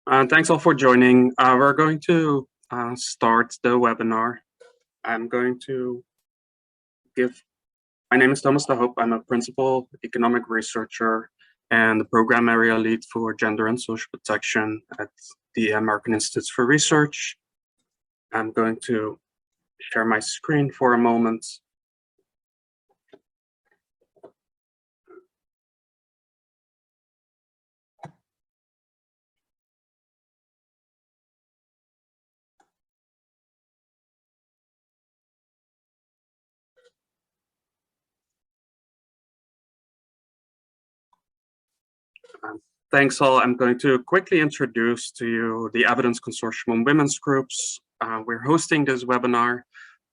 Thanks all for joining. We're going to start the webinar. I'm going to my name is Thomas de Hoop. I'm a principal economic researcher and the program area lead for gender and social protection at the American Institutes for Research. I'm going to share my screen for a moment. Thanks all. I'm going to quickly introduce to you the Evidence Consortium on Women's Groups. We're hosting this webinar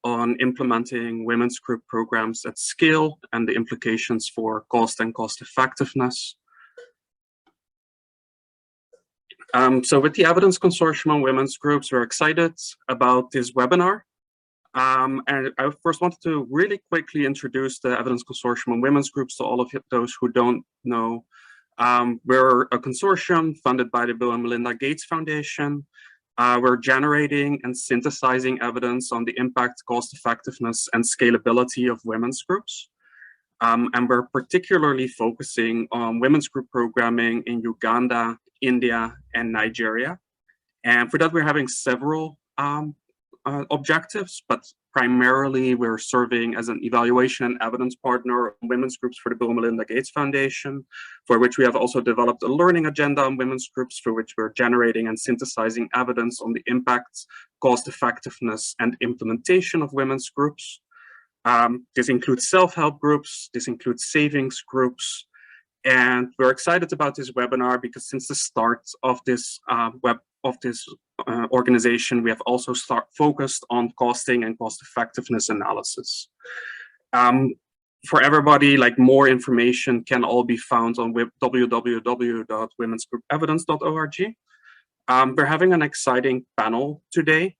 on implementing women's group programs at scale and the implications for cost and cost effectiveness. So with the Evidence Consortium on Women's Groups, we're excited about this webinar. And I first wanted to really quickly introduce the Evidence Consortium on Women's Groups to all of those who don't know. We're a consortium funded by the Bill and Melinda Gates Foundation. We're generating and synthesizing evidence on the impact, cost effectiveness, and scalability of women's groups. And we're particularly focusing on women's group programming in Uganda, India, and Nigeria. And for that, we're having several objectives, but primarily we're serving as an evaluation and evidence partner of women's groups for the Bill and Melinda Gates Foundation, for which we have also developed a learning agenda on women's groups, for which we're generating and synthesizing evidence on the impacts, cost effectiveness, and implementation of women's groups. This includes self-help groups, this includes savings groups, and we're excited about this webinar because since the start of this organization, we have also focused on costing and cost effectiveness analysis. For everybody, like more information can all be found on www.womensgroupevidence.org. We're having an exciting panel today.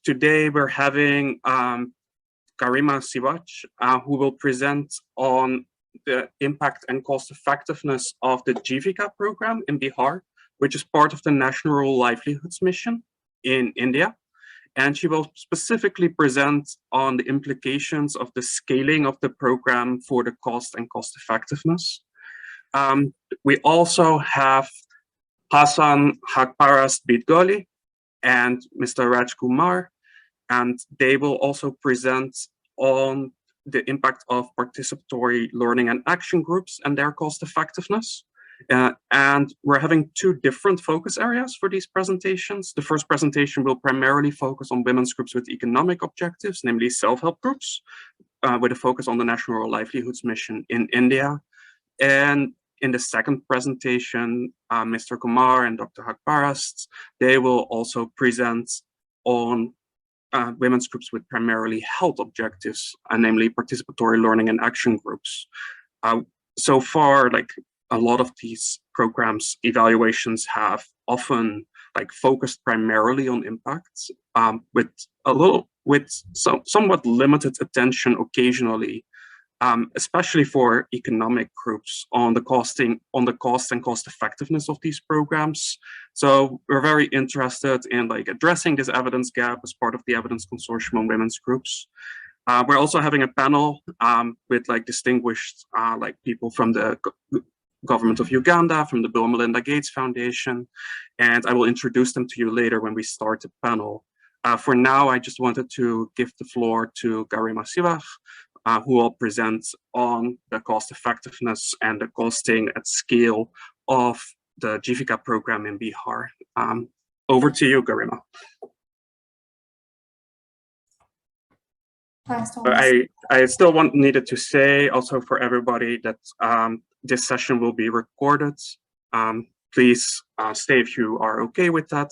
Today we're having Garima Sivach, who will present on the impact and cost effectiveness of the Jivika program in Bihar, which is part of the National Rural Livelihoods Mission in India. And she will specifically present on the implications of the scaling of the program for the cost and cost effectiveness. We also have Hassan Hakparast Bidgoli and Mr. Raj Kumar, and they will also present on the impact of participatory learning and action groups and their cost effectiveness. And we're having two different focus areas for these presentations. The first presentation will primarily focus on women's groups with economic objectives, namely self-help groups, with a focus on the National Rural Livelihoods Mission in India. And in the second presentation, Mr. Kumar and Dr. Hakparast, they will also present on women's groups with primarily health objectives, namely participatory learning and action groups. So far, like a lot of these programs evaluations have often like focused primarily on impacts, with somewhat limited attention occasionally, especially for economic groups on the cost and cost effectiveness of these programs. So we're very interested in like addressing this evidence gap as part of the Evidence Consortium on Women's Groups. We're also having a panel with like distinguished like people from the government of Uganda, from the Bill and Melinda Gates Foundation, and I will introduce them to you later when we start the panel. For now, I just wanted to give the floor to Garima Sivach, who will present on the cost effectiveness and the costing at scale of the Jivika program in Bihar. Over to you, Garima. Thanks, Thomas. I still needed to say also for everybody that this session will be recorded. Please stay if you are okay with that.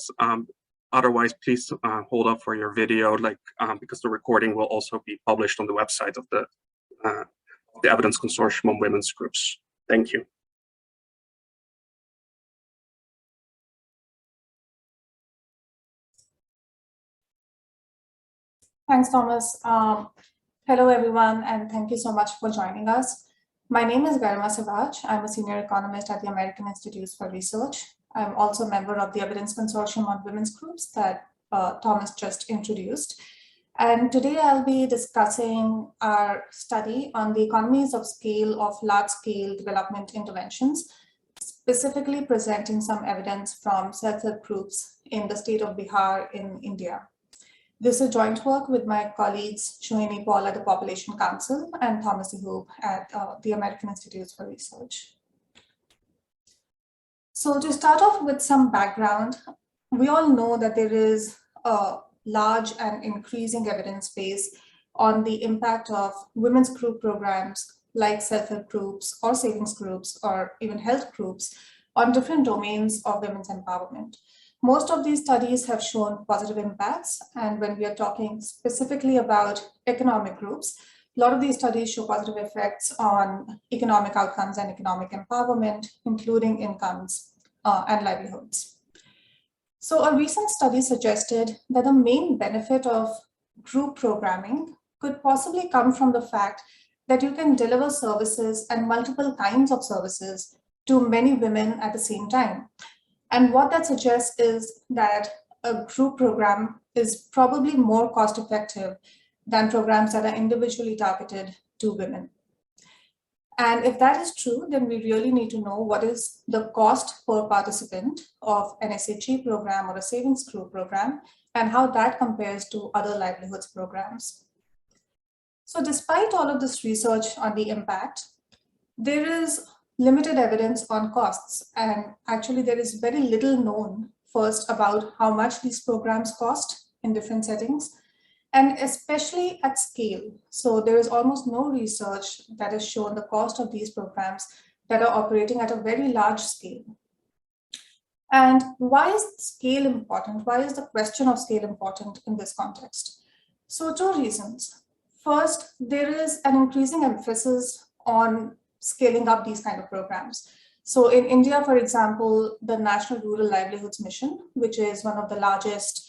Otherwise, please hold up for your video, like because the recording will also be published on the website of the Evidence Consortium on Women's Groups. Thank you. Thanks, Thomas. Hello, everyone, and thank you so much for joining us. My name is Garima Siraj. I'm a senior economist at the American Institutes for Research. I'm also a member of the Evidence Consortium on Women's Groups that Thomas just introduced. And today I'll be discussing our study on the economies of scale of large-scale development interventions, specifically presenting some evidence from self-help groups in the state of Bihar in India. This is joint work with my colleagues Shohini Paul at the Population Council and Thomas Hoop at the American Institutes for Research. So to start off with some background, we all know that there is a large and increasing evidence base on the impact of women's group programs like self-help groups or savings groups or even health groups on different domains of women's empowerment. Most of these studies have shown positive impacts, and when we are talking specifically about economic groups, a lot of these studies show positive effects on economic outcomes and economic empowerment, including incomes and livelihoods. So a recent study suggested that the main benefit of group programming could possibly come from the fact that you can deliver services and multiple kinds of services to many women at the same time. And what that suggests is that a group program is probably more cost effective than programs that are individually targeted to women. And if that is true, then we really need to know what is the cost per participant of an SHG program or a savings group program, and how that compares to other livelihoods programs. So despite all of this research on the impact, there is limited evidence on costs, and actually there is very little known first about how much these programs cost in different settings, and especially at scale. So there is almost no research that has shown the cost of these programs that are operating at a very large scale. And why is scale important? Why is the question of scale important in this context? So two reasons. First, there is an increasing emphasis on scaling up these kind of programs. So in India, for example, the National Rural Livelihoods Mission, which is one of the largest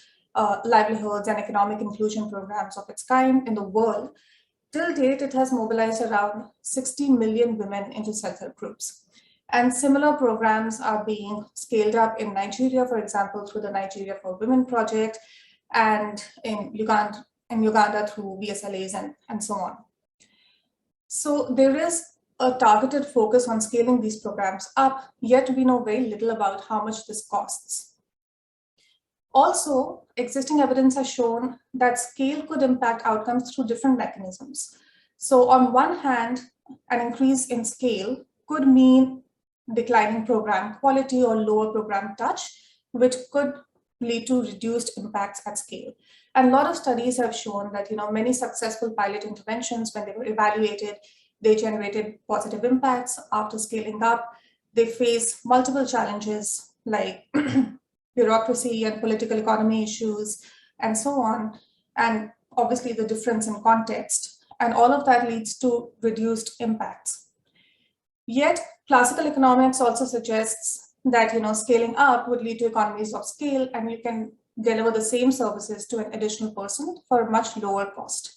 livelihoods and economic inclusion programs of its kind in the world, till date, it has mobilized around 60 million women into self-help groups. And similar programs are being scaled up in Nigeria, for example, through the Nigeria for Women project, and in Uganda through VSLAs and so on. So there is a targeted focus on scaling these programs up, yet we know very little about how much this costs. Also, existing evidence has shown that scale could impact outcomes through different mechanisms. So on one hand, an increase in scale could mean declining program quality or lower program touch, which could lead to reduced impacts at scale. And a lot of studies have shown that many successful pilot interventions, when they were evaluated, they generated positive impacts. After scaling up, they face multiple challenges like bureaucracy and political economy issues and so on, and obviously the difference in context. And all of that leads to reduced impacts. Yet, classical economics also suggests that scaling up would lead to economies of scale, and you can deliver the same services to an additional person for a much lower cost.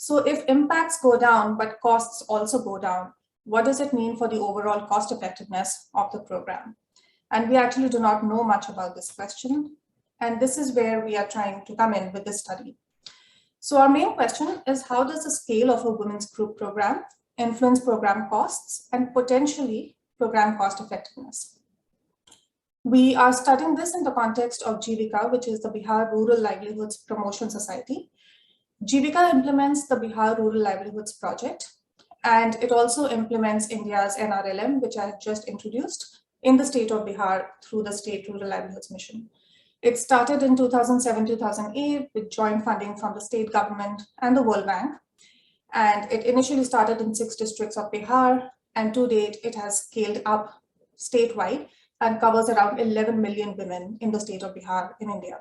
So if impacts go down, but costs also go down, what does it mean for the overall cost effectiveness of the program? And we actually do not know much about this question. And this is where we are trying to come in with this study. So our main question is, how does the scale of a women's group program influence program costs and potentially program cost effectiveness? We are studying this in the context of Jivika, which is the Bihar Rural Livelihoods Promotion Society. Jivika implements the Bihar Rural Livelihoods Project, and it also implements India's NRLM, which I have just introduced, in the state of Bihar through the State Rural Livelihoods Mission. It started in 2007-2008 with joint funding from the state government and the World Bank. And it initially started in 6 districts of Bihar, and to date, it has scaled up statewide and covers around 11 million women in the state of Bihar in India.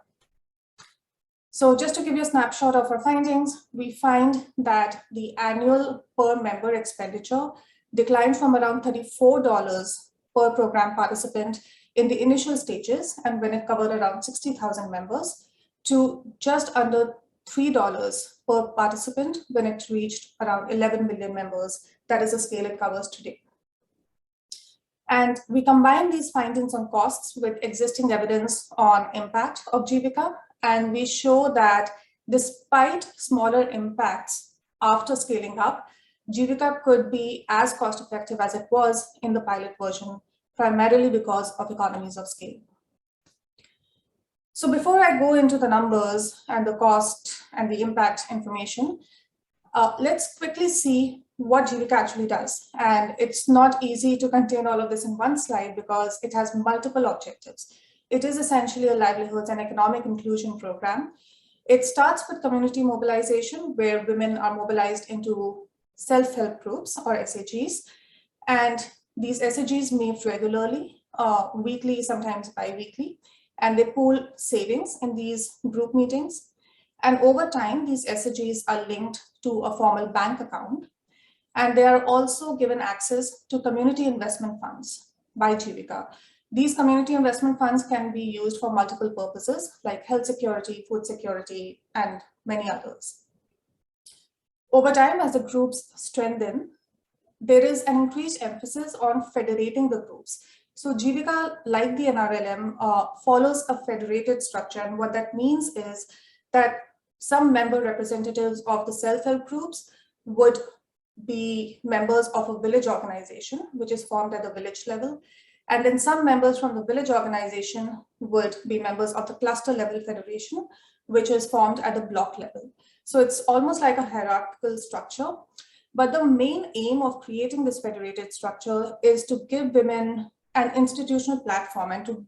So just to give you a snapshot of our findings, we find that the annual per member expenditure declined from around $34 per program participant in the initial stages, and when it covered around 60,000 members, to just under $3 per participant when it reached around 11 million members that is the scale it covers today. And we combine these findings on costs with existing evidence on impact of Jivika, and we show that despite smaller impacts after scaling up, Jivika could be as cost effective as it was in the pilot version, primarily because of economies of scale. So before I go into the numbers and the cost and the impact information, let's quickly see what Jivika actually does. And it's not easy to contain all of this in one slide because it has multiple objectives. It is essentially a livelihoods and economic inclusion program. It starts with community mobilization, where women are mobilized into self-help groups or SHGs. And these SHGs meet regularly, weekly, sometimes bi-weekly, and they pool savings in these group meetings. And over time, these SHGs are linked to a formal bank account. And they are also given access to community investment funds by Jivika. These community investment funds can be used for multiple purposes like health security, food security, and many others. Over time, as the groups strengthen, there is an increased emphasis on federating the groups. So Jivika, like the NRLM, follows a federated structure. And what that means is that some member representatives of the self-help groups would be members of a village organization, which is formed at the village level. And then some members from the village organization would be members of the cluster level federation, which is formed at the block level. So it's almost like a hierarchical structure. But the main aim of creating this federated structure is to give women an institutional platform and to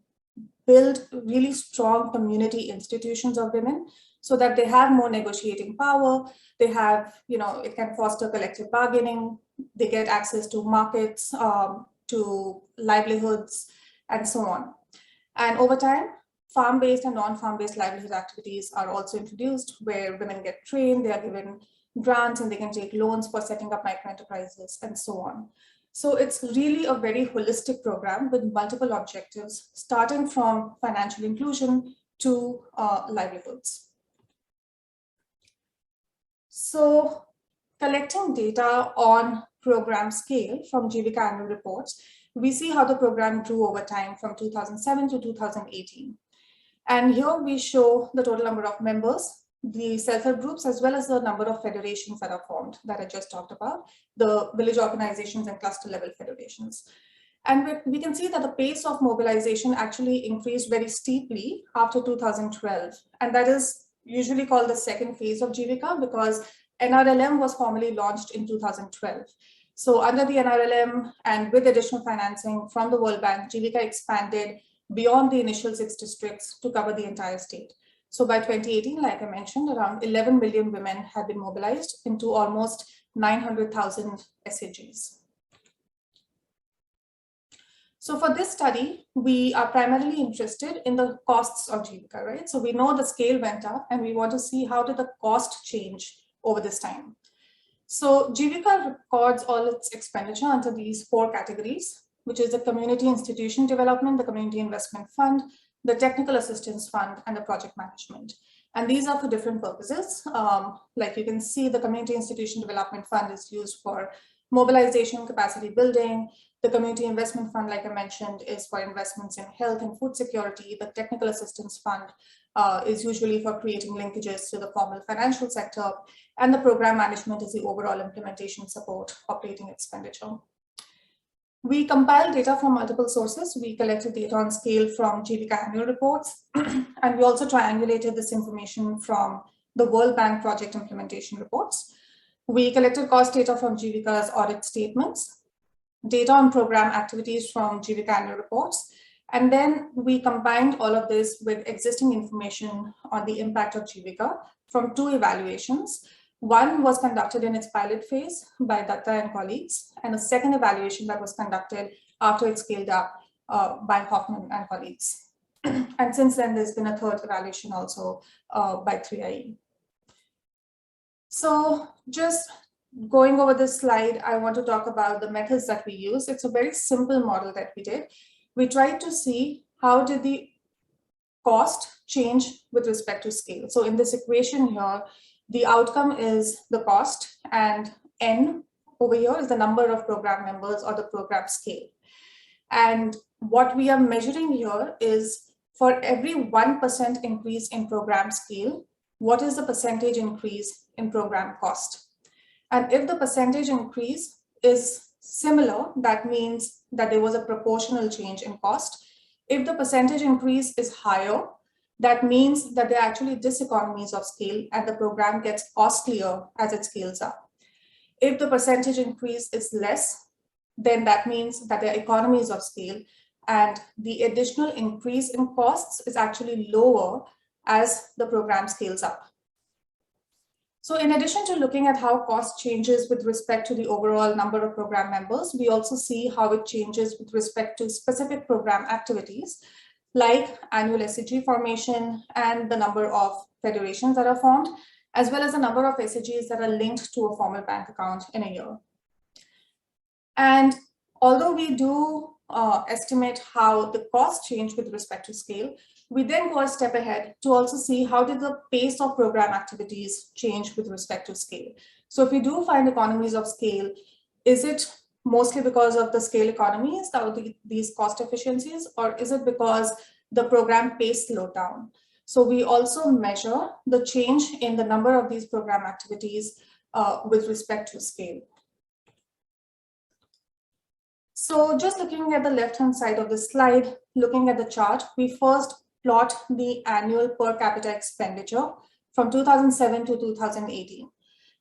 build really strong community institutions of women so that they have more negotiating power. They have, it can foster collective bargaining. They get access to markets, to livelihoods, and so on. And over time, farm-based and non-farm-based livelihood activities are also introduced where women get trained, they are given grants, and they can take loans for setting up micro-enterprises and so on. So it's really a very holistic program with multiple objectives, starting from financial inclusion to livelihoods. So collecting data on program scale from Jivika annual reports, we see how the program grew over time from 2007 to 2018. And here we show the total number of members, the self-help groups, as well as the number of federations that are formed that I just talked about, the village organizations and cluster level federations. And we can see that the pace of mobilization actually increased very steeply after 2012. And that is usually called the second phase of Jivika because NRLM was formally launched in 2012. So under the NRLM and with additional financing from the World Bank, Jivika expanded beyond the initial 6 districts to cover the entire state. So by 2018, like I mentioned, around 11 million women had been mobilized into almost 900,000 SHGs. So for this study, we are primarily interested in the costs of Jivika, right? So we know the scale went up and we want to see how did the cost change over this time. So Jivika records all its expenditure under these 4 categories, which is the community institution development, the community investment fund, the technical assistance fund, and the project management. And these are for different purposes. Like you can see, the community institution development fund is used for mobilization, capacity building. The community investment fund, like I mentioned, is for investments in health and food security. The technical assistance fund is usually for creating linkages to the formal financial sector. And the program management is the overall implementation support operating expenditure. We compiled data from multiple sources. We collected data on scale from Jivika annual reports, and we also triangulated this information from the World Bank project implementation reports. We collected cost data from Jivika's audit statements, data on program activities from Jivika annual reports, and then we combined all of this with existing information on the impact of Jivika from 2 evaluations. One was conducted in its pilot phase by Datta and colleagues, and a second evaluation that was conducted after it scaled up by Hoffman and colleagues. And since then, there's been a 3rd evaluation also by 3IE. So just going over this slide, I want to talk about the methods that we use. It's a very simple model that we did. We tried to see how did the cost change with respect to scale. So in this equation here, the outcome is the cost and N over here is the number of program members or the program scale. And what we are measuring here is for every 1% increase in program scale, what is the percentage increase in program cost? And if the percentage increase is similar, that means that there was a proportional change in cost. If the percentage increase is higher, that means that there are actually diseconomies of scale and the program gets costlier as it scales up. If the percentage increase is less, then that means that there are economies of scale and the additional increase in costs is actually lower as the program scales up. So in addition to looking at how cost changes with respect to the overall number of program members, we also see how it changes with respect to specific program activities like annual SAG formation and the number of federations that are formed, as well as the number of SAGs that are linked to a formal bank account in a year. And although we do estimate how the cost change with respect to scale, we then go a step ahead to also see how did the pace of program activities change with respect to scale. So if we do find economies of scale, is it mostly because of the scale economies, that would be these cost efficiencies, or is it because the program pace slowed down? So we also measure the change in the number of these program activities with respect to scale. So just looking at the left-hand side of the slide, looking at the chart, we first plot the annual per capita expenditure from 2007 to 2018.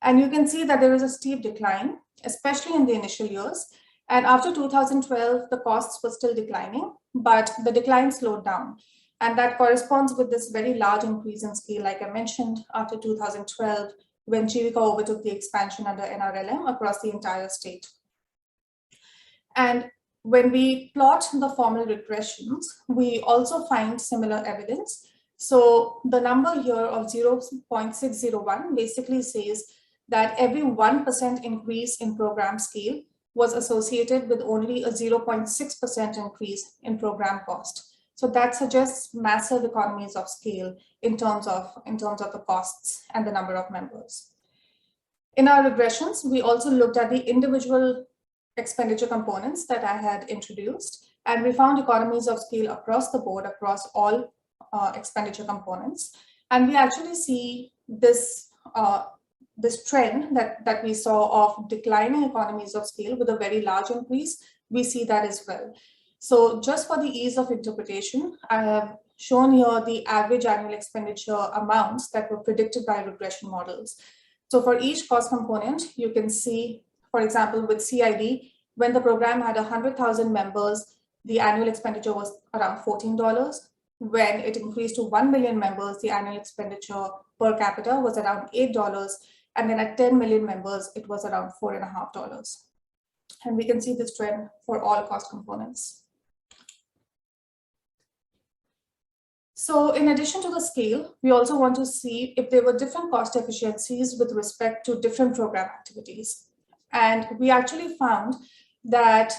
And you can see that there is a steep decline, especially in the initial years. And after 2012, the costs were still declining, but the decline slowed down. And that corresponds with this very large increase in scale, like I mentioned, after 2012, when Jivika overtook the expansion under NRLM across the entire state. And when we plot the formal regressions, we also find similar evidence. So the number here of 0.601 basically says that every 1% increase in program scale was associated with only a 0.6% increase in program cost. So that suggests massive economies of scale in terms of the costs and the number of members. In our regressions, we also looked at the individual expenditure components that I had introduced, and we found economies of scale across the board, across all expenditure components. And we actually see this trend that we saw of declining economies of scale with a very large increase. We see that as well. So just for the ease of interpretation, I have shown here the average annual expenditure amounts that were predicted by regression models. So for each cost component, you can see, for example, with CID, when the program had 100,000 members, the annual expenditure was around $14. When it increased to 1 million members, the annual expenditure per capita was around $8. And then at 10 million members, it was around $4.50. And we can see this trend for all cost components. So in addition to the scale, we also want to see if there were different cost efficiencies with respect to different program activities. And we actually found that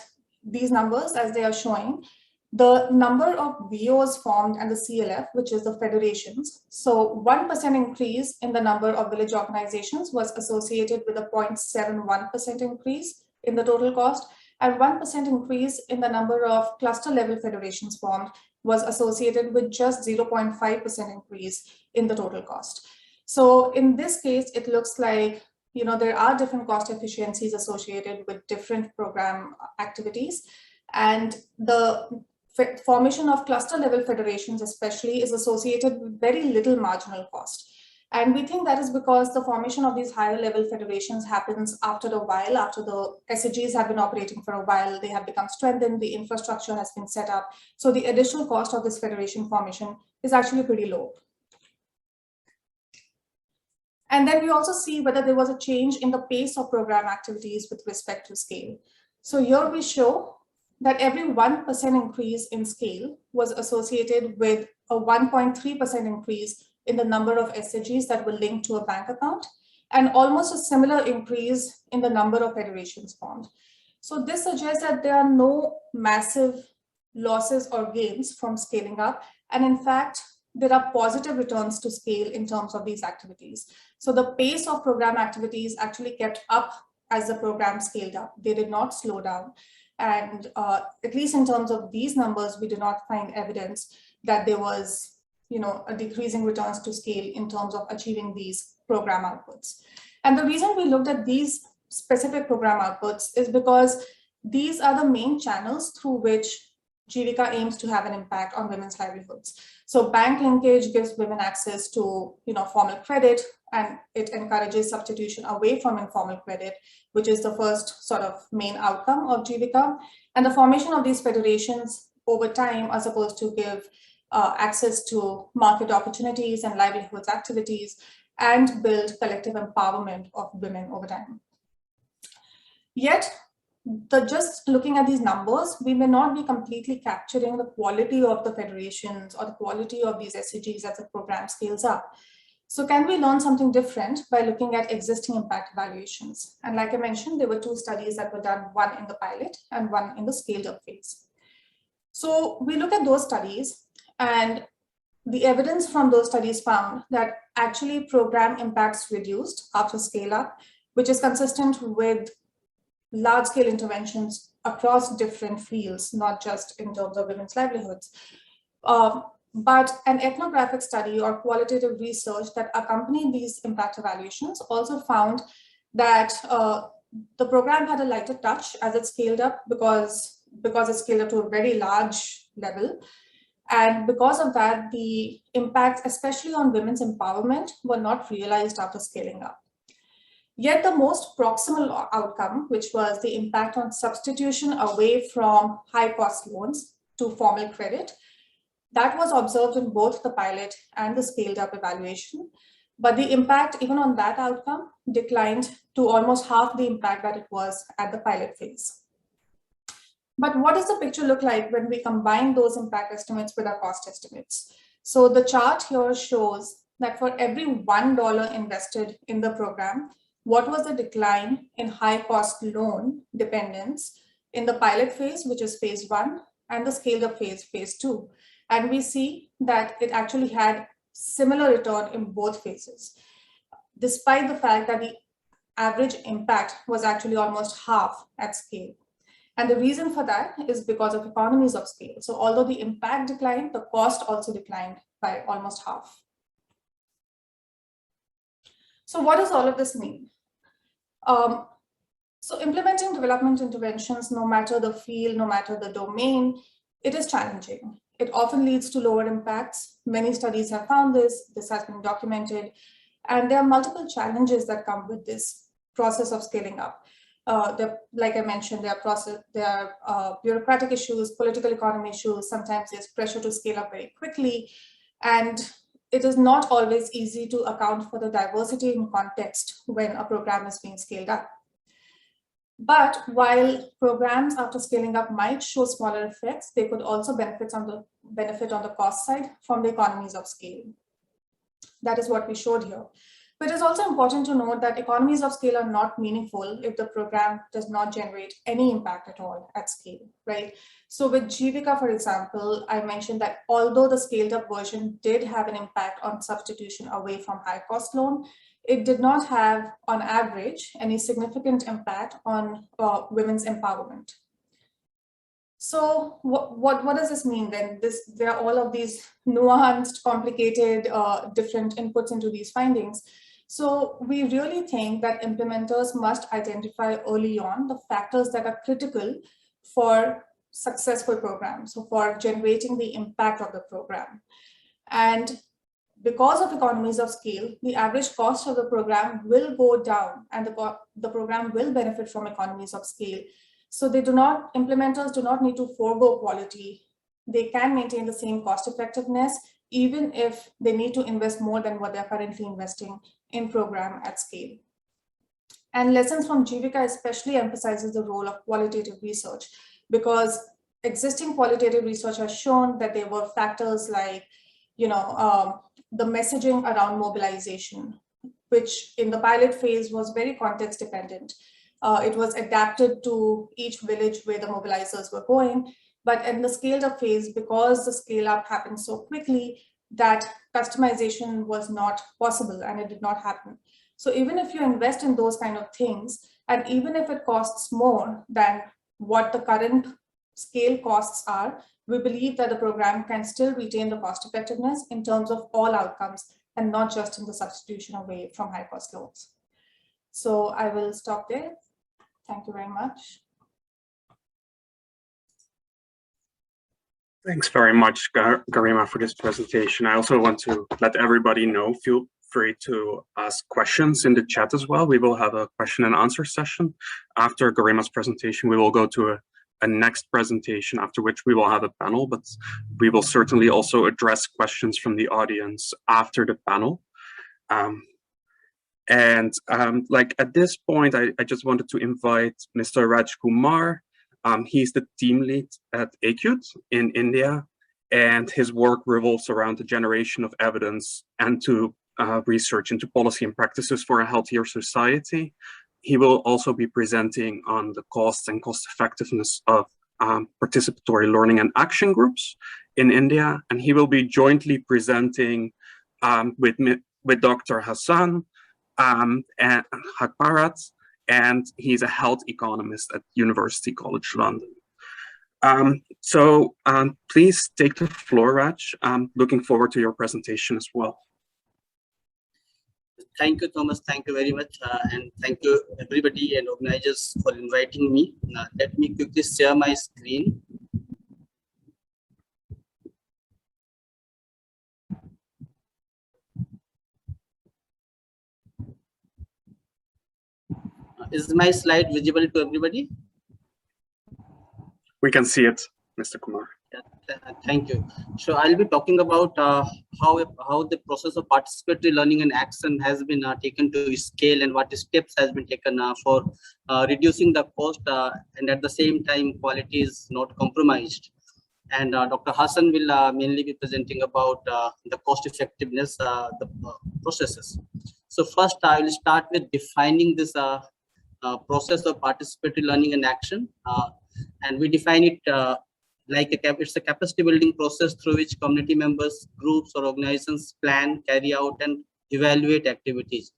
these numbers, as they are showing, the number of VOs formed and the CLF, which is the federations. So 1% increase in the number of village organizations was associated with a 0.71% increase in the total cost, and 1% increase in the number of cluster level federations formed was associated with just 0.5% increase in the total cost. So in this case, it looks like there are different cost efficiencies associated with different program activities, and the formation of cluster level federations especially is associated with very little marginal cost. And we think that is because the formation of these higher level federations happens after a while, after the SAGs have been operating for a while, they have become strengthened, the infrastructure has been set up. So the additional cost of this federation formation is actually pretty low. And then we also see whether there was a change in the pace of program activities with respect to scale. So here we show that every 1% increase in scale was associated with a 1.3% increase in the number of SAGs that were linked to a bank account, and almost a similar increase in the number of federations formed. So this suggests that there are no massive losses or gains from scaling up. And in fact, there are positive returns to scale in terms of these activities. So the pace of program activities actually kept up as the program scaled up. They did not slow down. And at least in terms of these numbers, we did not find evidence that there was, a decreasing returns to scale in terms of achieving these program outputs. And the reason we looked at these specific program outputs is because these are the main channels through which Jivika aims to have an impact on women's livelihoods. So bank linkage gives women access to, formal credit, and it encourages substitution away from informal credit, which is the first sort of main outcome of Jivika. And the formation of these federations over time are supposed to give access to market opportunities and livelihoods activities and build collective empowerment of women over time. Yet, just looking at these numbers, we may not be completely capturing the quality of the federations or the quality of these SDGs as the program scales up. So can we learn something different by looking at existing impact evaluations? And like I mentioned, there were 2 studies that were done, one in the pilot and one in the scaled up phase. So we look at those studies, and the evidence from those studies found that actually program impacts reduced after scale up, which is consistent with large-scale interventions across different fields, not just in terms of women's livelihoods. But an ethnographic study or qualitative research that accompanied these impact evaluations also found that the program had a lighter touch as it scaled up because it scaled up to a very large level. And because of that, the impacts, especially on women's empowerment, were not realized after scaling up. Yet the most proximal outcome, which was the impact on substitution away from high-cost loans to formal credit, that was observed in both the pilot and the scaled-up evaluation. But the impact, even on that outcome, declined to almost half the impact that it was at the pilot phase. But what does the picture look like when we combine those impact estimates with our cost estimates? So the chart here shows that for every $1 invested in the program, what was the decline in high-cost loan dependence in the pilot phase, which is phase 1, and the scaled-up phase, phase 2. And we see that it actually had similar return in both phases, despite the fact that the average impact was actually almost half at scale. And the reason for that is because of economies of scale. So although the impact declined, the cost also declined by almost half. So what does all of this mean? So implementing development interventions, no matter the field, no matter the domain, it is challenging. It often leads to lower impacts. Many studies have found this. This has been documented. And there are multiple challenges that come with this process of scaling up. Like I mentioned, there are bureaucratic issues, political economy issues. Sometimes there's pressure to scale up very quickly. And it is not always easy to account for the diversity in context when a program is being scaled up. But while programs after scaling up might show smaller effects, they could also benefit on the cost side from the economies of scale. That is what we showed here. But it is also important to note that economies of scale are not meaningful if the program does not generate any impact at all at scale, right? So with Jivika, for example, I mentioned that although the scaled up version did have an impact on substitution away from high cost loan, it did not have, on average, any significant impact on women's empowerment. So what does this mean then? There are all of these nuanced, complicated, different inputs into these findings. So we really think that implementers must identify early on the factors that are critical for successful programs, so for generating the impact of the program. And because of economies of scale, the average cost of the program will go down and the program will benefit from economies of scale. So implementers do not need to forego quality. They can maintain the same cost effectiveness, even if they need to invest more than what they're currently investing in program at scale. And lessons from Jivika especially emphasizes the role of qualitative research, because existing qualitative research has shown that there were factors like, the messaging around mobilization, which in the pilot phase was very context dependent. It was adapted to each village where the mobilizers were going. But in the scaled up phase, because the scale up happened so quickly, that customization was not possible and it did not happen. So even if you invest in those kind of things, and even if it costs more than what the current scale costs are, we believe that the program can still retain the cost effectiveness in terms of all outcomes and not just in the substitution away from high cost loans. So I will stop there. Thank you very much. Thanks very much, Garima, for this presentation. I also want to let everybody know, feel free to ask questions in the chat as well. We will have a question and answer session. After Garima's presentation, we will go to a next presentation, after which we will have a panel, but we will certainly also address questions from the audience after the panel. Like at this point, I just wanted to invite Mr. Raj Kumar. He's the team lead at Acute in India, and his work revolves around the generation of evidence and to research into policy and practices for a healthier society. He will also be presenting on the costs and cost effectiveness of participatory learning and action groups in India, and he will be jointly presenting with Dr. Hassan and Hakparat, and he's a health economist at University College London. Please take the floor, Raj. I'm looking forward to your presentation as well. Thank you, Thomas. Thank you very much. And thank you, everybody and organizers, for inviting me. Let me quickly share my screen. Is my slide visible to everybody? We can see it, Mr. Kumar. Thank you. So I'll be talking about how the process of participatory learning and action has been taken to scale, and what steps has been taken for reducing the cost, and at the same time quality is not compromised. And Dr. Hassan will mainly be presenting about the cost effectiveness, the processes. So first I will start with defining this process of participatory learning and action, and we define it like it's a capacity building process through which community members, groups or organizations plan, carry out and evaluate activities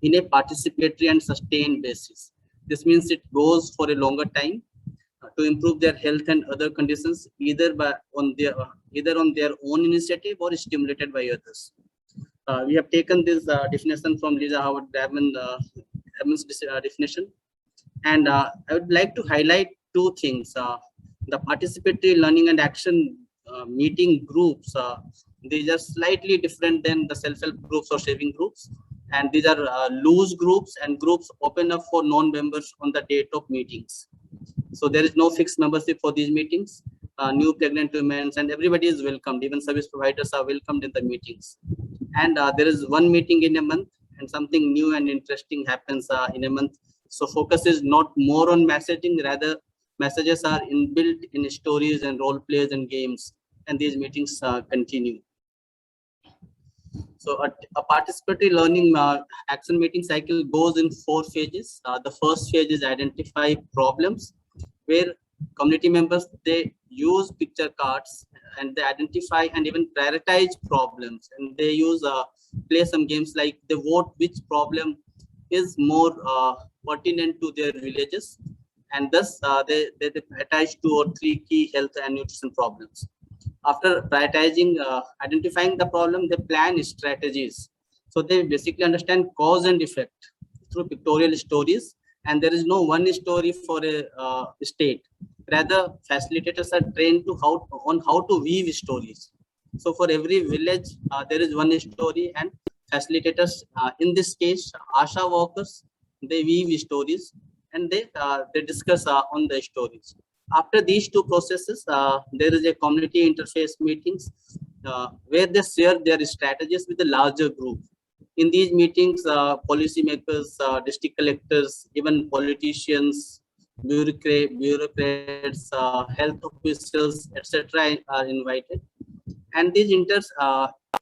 in a participatory and sustained basis. This means it goes for a longer time to improve their health and other conditions, either on their own initiative or stimulated by others. We have taken this definition from Lisa Howard Hammond's definition, and I would like to highlight two things. The participatory learning and action meeting groups, these are slightly different than the self-help groups or saving groups, and these are loose groups and groups open up for non-members on the date of meetings. So there is no fixed membership for these meetings. New pregnant women and everybody is welcomed. Even service providers are welcomed in the meetings. And there is one meeting in a month, and something new and interesting happens in a month. So focus is not more on messaging, rather messages are inbuilt in stories and role plays and games, and these meetings continue. So a participatory learning action meeting cycle goes in 4 phases. The first phase is identify problems, where community members, they use picture cards and they identify and even prioritize problems, and they use play some games like they vote which problem is more pertinent to their villages, and thus they prioritize 2 or 3 key health and nutrition problems. After prioritizing, identifying the problem, they plan strategies. So they basically understand cause and effect through pictorial stories, and there is no one story for a state. Rather, facilitators are trained to how to weave stories. So for every village, there is one story, and facilitators, in this case, ASHA workers, they weave stories and they discuss on the stories. After these 2 processes, there is a community interface meetings where they share their strategies with a larger group. In these meetings, policymakers, district collectors, even politicians, bureaucrats, health officials, etc. are invited. And these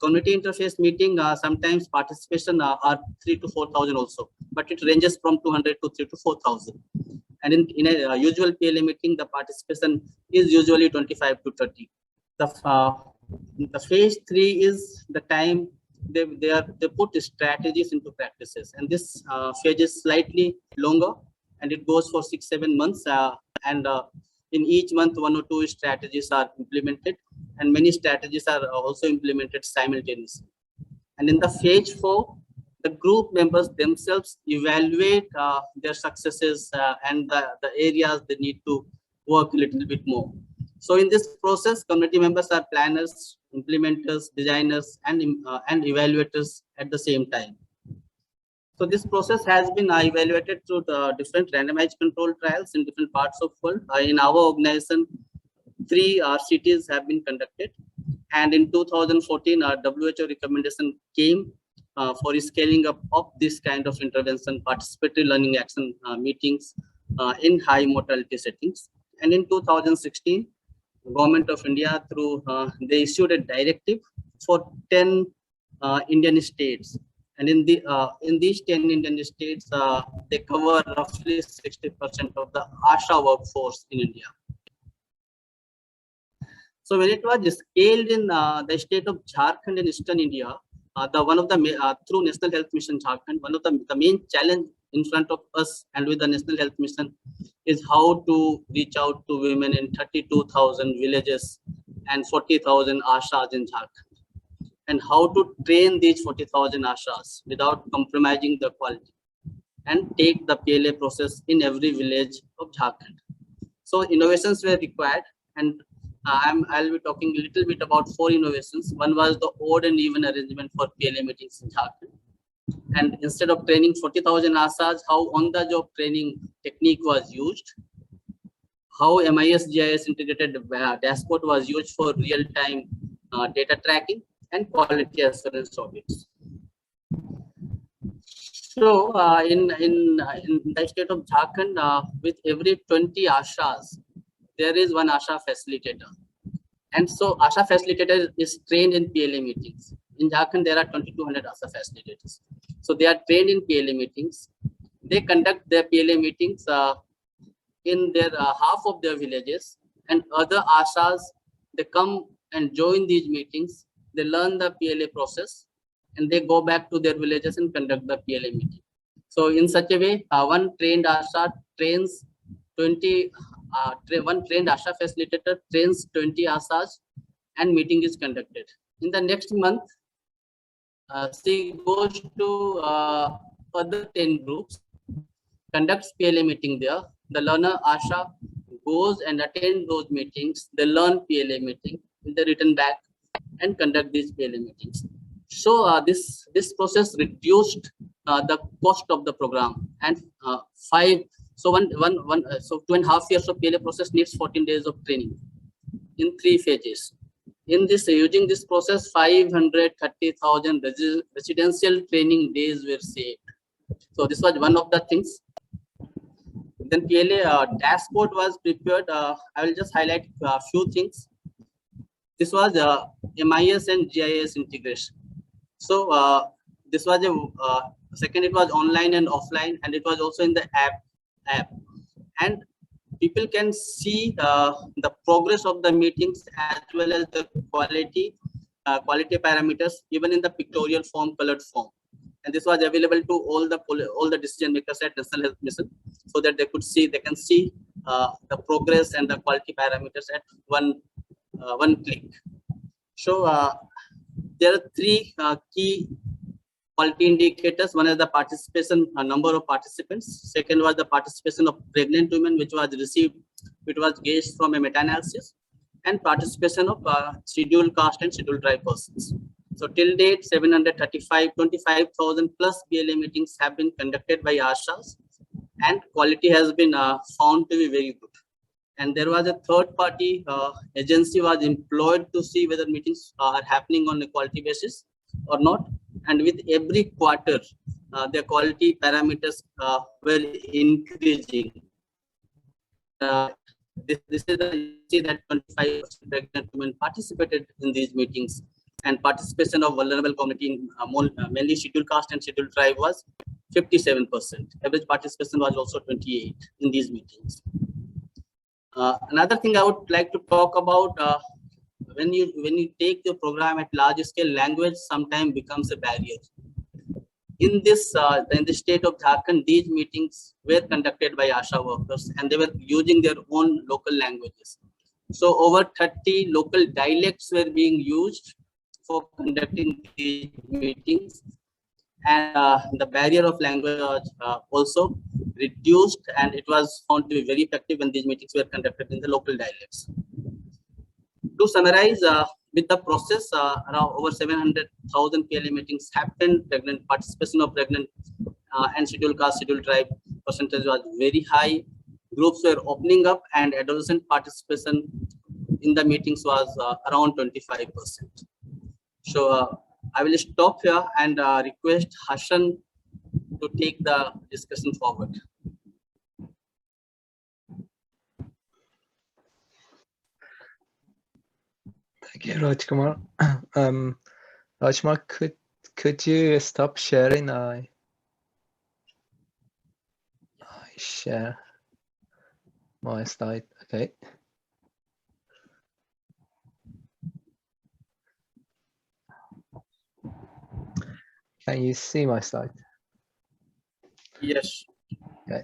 community interface meeting, sometimes participation are 3,000 to 4,000 also, but it ranges from 200 to 3,000 to 4,000. And in a usual PLA meeting, the participation is usually 25 to 30. The The phase 3 is the time they put strategies into practices, and this phase is slightly longer, and it goes for 6-7 months, and in each month 1 or 2 strategies are implemented, and many strategies are also implemented simultaneously. And in the phase 4, the group members themselves evaluate their successes and the areas they need to work a little bit more. So in this process, community members are planners, implementers, designers, and evaluators at the same time. So this process has been evaluated through the different randomized control trials in different parts of the world. In our organization, 3 RCTs have been conducted, and in 2014, our WHO recommendation came for scaling up of this kind of intervention, participatory learning action meetings in high mortality settings. And in 2016, Government of India through they issued a directive for 10 Indian states, and in these 10 Indian states, they cover roughly 60% of the ASHA workforce in India. So when it was scaled in the state of Jharkhand in eastern India, through National Health Mission Jharkhand, one of the main challenge in front of us and with the National Health Mission is how to reach out to women in 32,000 villages and 40,000 ashas in Jharkhand, and how to train these 40,000 ashas without compromising the quality and take the PLA process in every village of Jharkhand. So innovations were required, and I'll be talking a little bit about 4 innovations. One was the odd and even arrangement for PLA meetings in Jharkhand. And instead of training 40,000 ASAs, how on-the-job training technique was used, how MIS GIS integrated dashboard was used for real-time data tracking and quality assurance audits. So in the state of Jharkhand, with every 20 ASHAs, there is 1 ASHA facilitator. And so ASHA facilitator is trained in PLA meetings. In Jharkhand, there are 2,200 ASHA facilitators. So they are trained in PLA meetings. They conduct their PLA meetings in their half of their villages, and other ASHAs, they come and join these meetings. They learn the PLA process, and they go back to their villages and conduct the PLA meeting. So in such a way, one trained ASHA trains 20. One trained ASHA facilitator trains 20 ASHAs, and meeting is conducted. In the next month, she goes to other 10 groups, conducts PLA meeting there. The learner ASHA goes and attend those meetings. They learn PLA meeting, they return back and conduct these PLA meetings. So this process reduced the cost of the program, and 2.5 years of PLA process needs 14 days of training in 3 phases. In this, using this process, 530,000 residential training days were saved. So this was one of the things. Then PLA dashboard was prepared. I will just highlight a few things. This was MIS and GIS integration. So this was second, it was online and offline, and it was also in the app. And people can see the progress of the meetings as well as the quality parameters, even in the pictorial form, colored form. And this was available to all the decision makers at National Health Mission, so that they can see the progress and the quality parameters at one click. So there are 3 key quality indicators. One is the participation, number of participants. Second was the participation of pregnant women, which was gauged from a meta-analysis, and participation of scheduled caste and scheduled tribe persons. So till date, 25,000 plus PLA meetings have been conducted by ASHAs, and quality has been found to be very good. And there was a third-party agency was employed to see whether meetings are happening on a quality basis or not. And with every quarter, the quality parameters were increasing. This is you see that 25% pregnant women participated in these meetings, and participation of vulnerable community, mainly scheduled caste and scheduled tribe, was 57%. Average participation was also 28 in these meetings. Another thing I would like to talk about, when you take your program at large scale, language sometimes becomes a barrier. In the state of Jharkhand, these meetings were conducted by ASHA workers, and they were using their own local languages. So over 30 local dialects were being used for conducting these meetings, and the barrier of language was also reduced, and it was found to be very effective when these meetings were conducted in the local dialects. To summarize, with the process, around over 700,000 PLA meetings happened. Pregnant participation of pregnant and scheduled caste, scheduled tribe percentage was very high. Groups were opening up, and adolescent participation in the meetings was around 25%. So I will stop here and request Hassan to take the discussion forward. Thank you, Rajkumar. Rajkumar, could you stop sharing? I share my slide. Okay. Can you see my slide? Yes. Okay.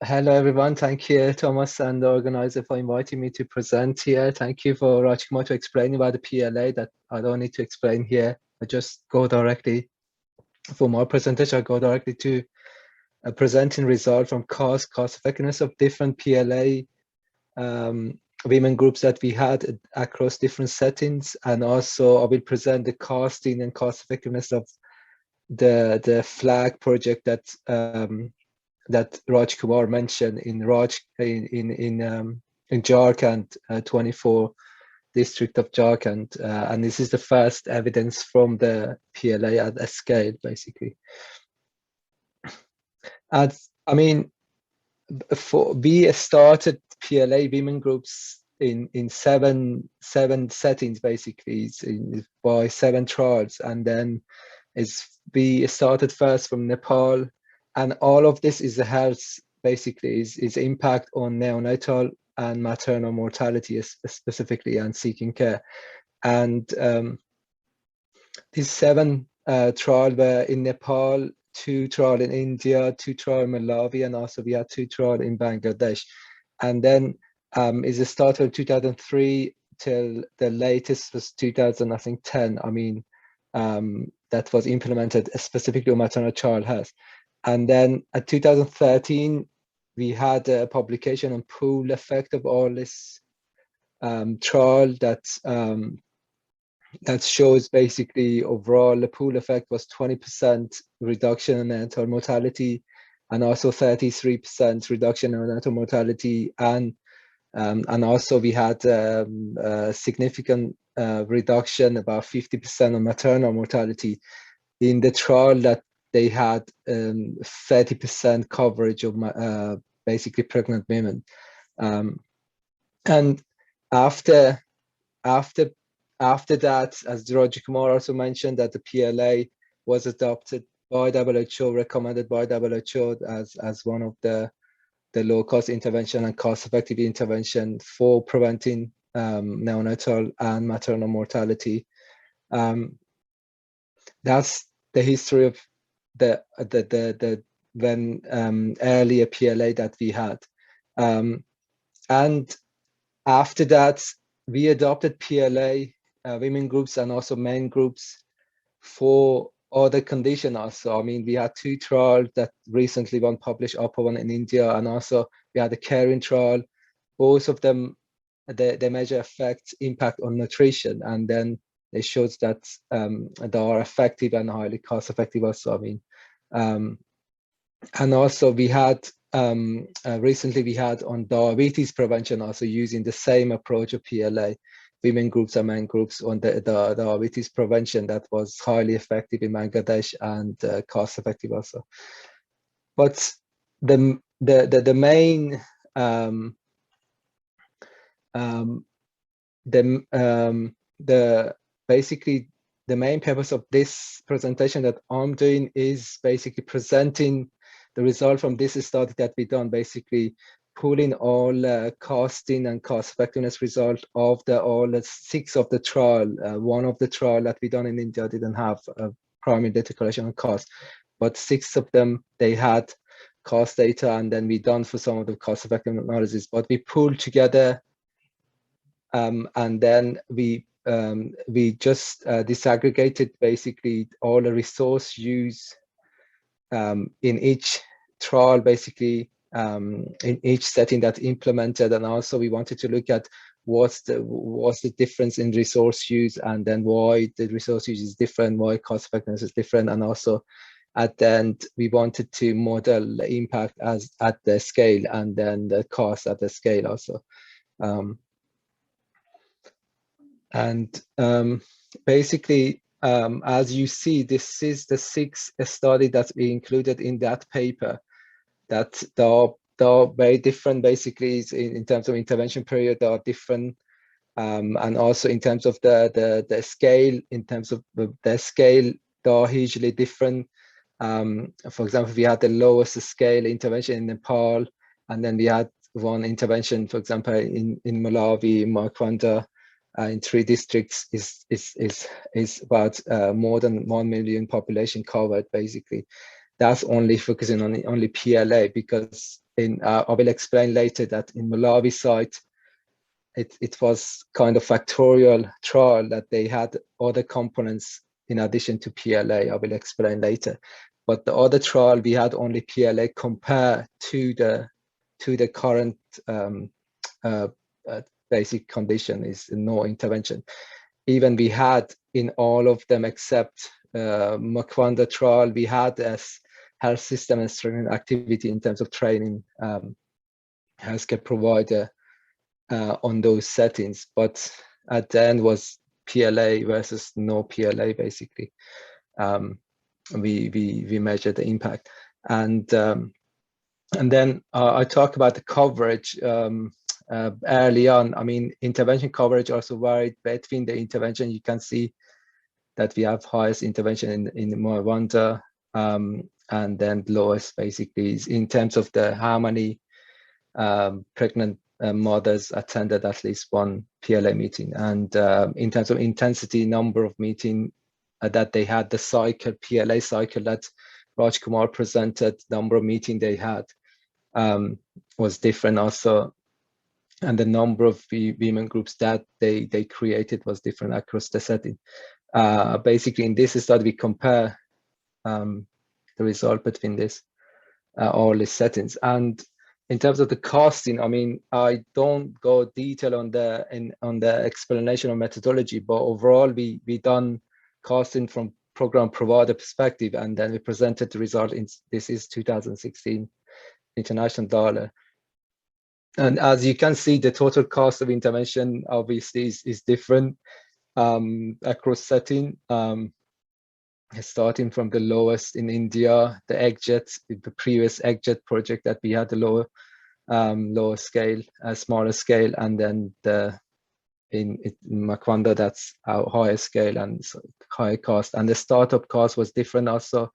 Hello, everyone. Thank you, Thomas and the organizer, for inviting me to present here. Thank you for Rajkumar to explain about the PLA that I don't need to explain here. I just go directly, for my presentation, I go directly to presenting result from cost effectiveness of different PLA women groups that we had across different settings. And also I will present the costing and cost effectiveness of the flag project that that Rajkumar mentioned in Jharkhand, 24 district of Jharkhand, and this is the first evidence from the PLA at a scale, basically. As I mean, we started PLA women groups in seven settings, basically, by 7 trials, and then we started first from Nepal. And all of this is the health, basically, is impact on neonatal and maternal mortality specifically, and seeking care. And these 7 trials were in Nepal, 2 trials in India, 2 trials in Malawi, and also we had 2 trials in Bangladesh. And then is the start of 2003 till the latest was 2010. I mean, that was implemented specifically on maternal child health. And then at 2013, we had a publication on pool effect of all this trial that shows basically overall the pool effect was 20% reduction in neonatal mortality, and also 33% reduction in neonatal mortality, and also we had a significant reduction, about 50% on maternal mortality in the trial that they had 30% coverage of basically pregnant women. And after that, as Rajkumar also mentioned, that the PLA was adopted by WHO, recommended by WHO as one of the low-cost intervention and cost-effective intervention for preventing neonatal and maternal mortality. That's the history of the earlier PLA that we had, and after that we adopted PLA women groups and also men groups for other conditions also. I mean, we had 2 trials that recently one published, upper one in India, and also we had a caring trial. Both of them, they measure effects, impact on nutrition, and then it shows that they are effective and highly cost effective also. I mean, and also we had recently we had on diabetes prevention also using the same approach of PLA, women groups and men groups on the diabetes prevention, that was highly effective in Bangladesh and cost effective also. But the main basically the main purpose of this presentation that I'm doing is basically presenting the result from this study that we done, basically pulling all costing and cost effectiveness result of all the 6 of the trial. One of the trial that we done in India didn't have a primary data collection on cost, but 6 of them, they had cost data, and then we done for some of the cost effectiveness analysis, but we pulled together and then we just disaggregated basically all the resource use in each trial, basically in each setting that implemented, and also we wanted to look at what's the difference in resource use, and then why the resource use is different, why cost effectiveness is different, and also at the end we wanted to model the impact as at the scale, and then the cost at the scale also. Basically, as you see, this is the 6th study that we included in that paper, that they're very different. Basically, in terms of intervention period, they are different, and also in terms of the scale, they are hugely different. For example, we had the lowest scale intervention in Nepal, and then we had one intervention, for example, in Malawi, Rwanda, in 3 districts is about more than 1 million population covered. Basically, that's only focusing on only PLA, because I will explain later that in Malawi site, it was kind of factorial trial that they had other components in addition to PLA. I will explain later. But the other trial, we had only PLA compared to the current basic condition is no intervention. Even we had in all of them except Makwanda trial, we had as health system and strengthening activity in terms of training healthcare provider on those settings, but at the end was PLA versus no PLA. Basically, we measured the impact, and then I talk about the coverage. Early on, I mean, intervention coverage also varied between the intervention. You can see that we have highest intervention in Rwanda, and then lowest basically is in terms of how many pregnant mothers attended at least one PLA meeting, and in terms of intensity, number of meeting that they had, the cycle, PLA cycle that Raj Kumar presented, number of meeting they had was different also. And the number of women groups that they created was different across the setting. Basically, in this study, we compare the result between all these settings. And in terms of the costing, I mean, I don't go detail on the explanation of methodology, but overall, we done costing from program provider perspective, and then we presented the result in this is 2016 international dollar. And as you can see, the total cost of intervention obviously is different across setting. Starting from the lowest in India, the EggJet, the previous EggJet project that we had the lower scale, smaller scale, and then in Makwanda, that's our higher scale and higher cost. And the startup cost was different also,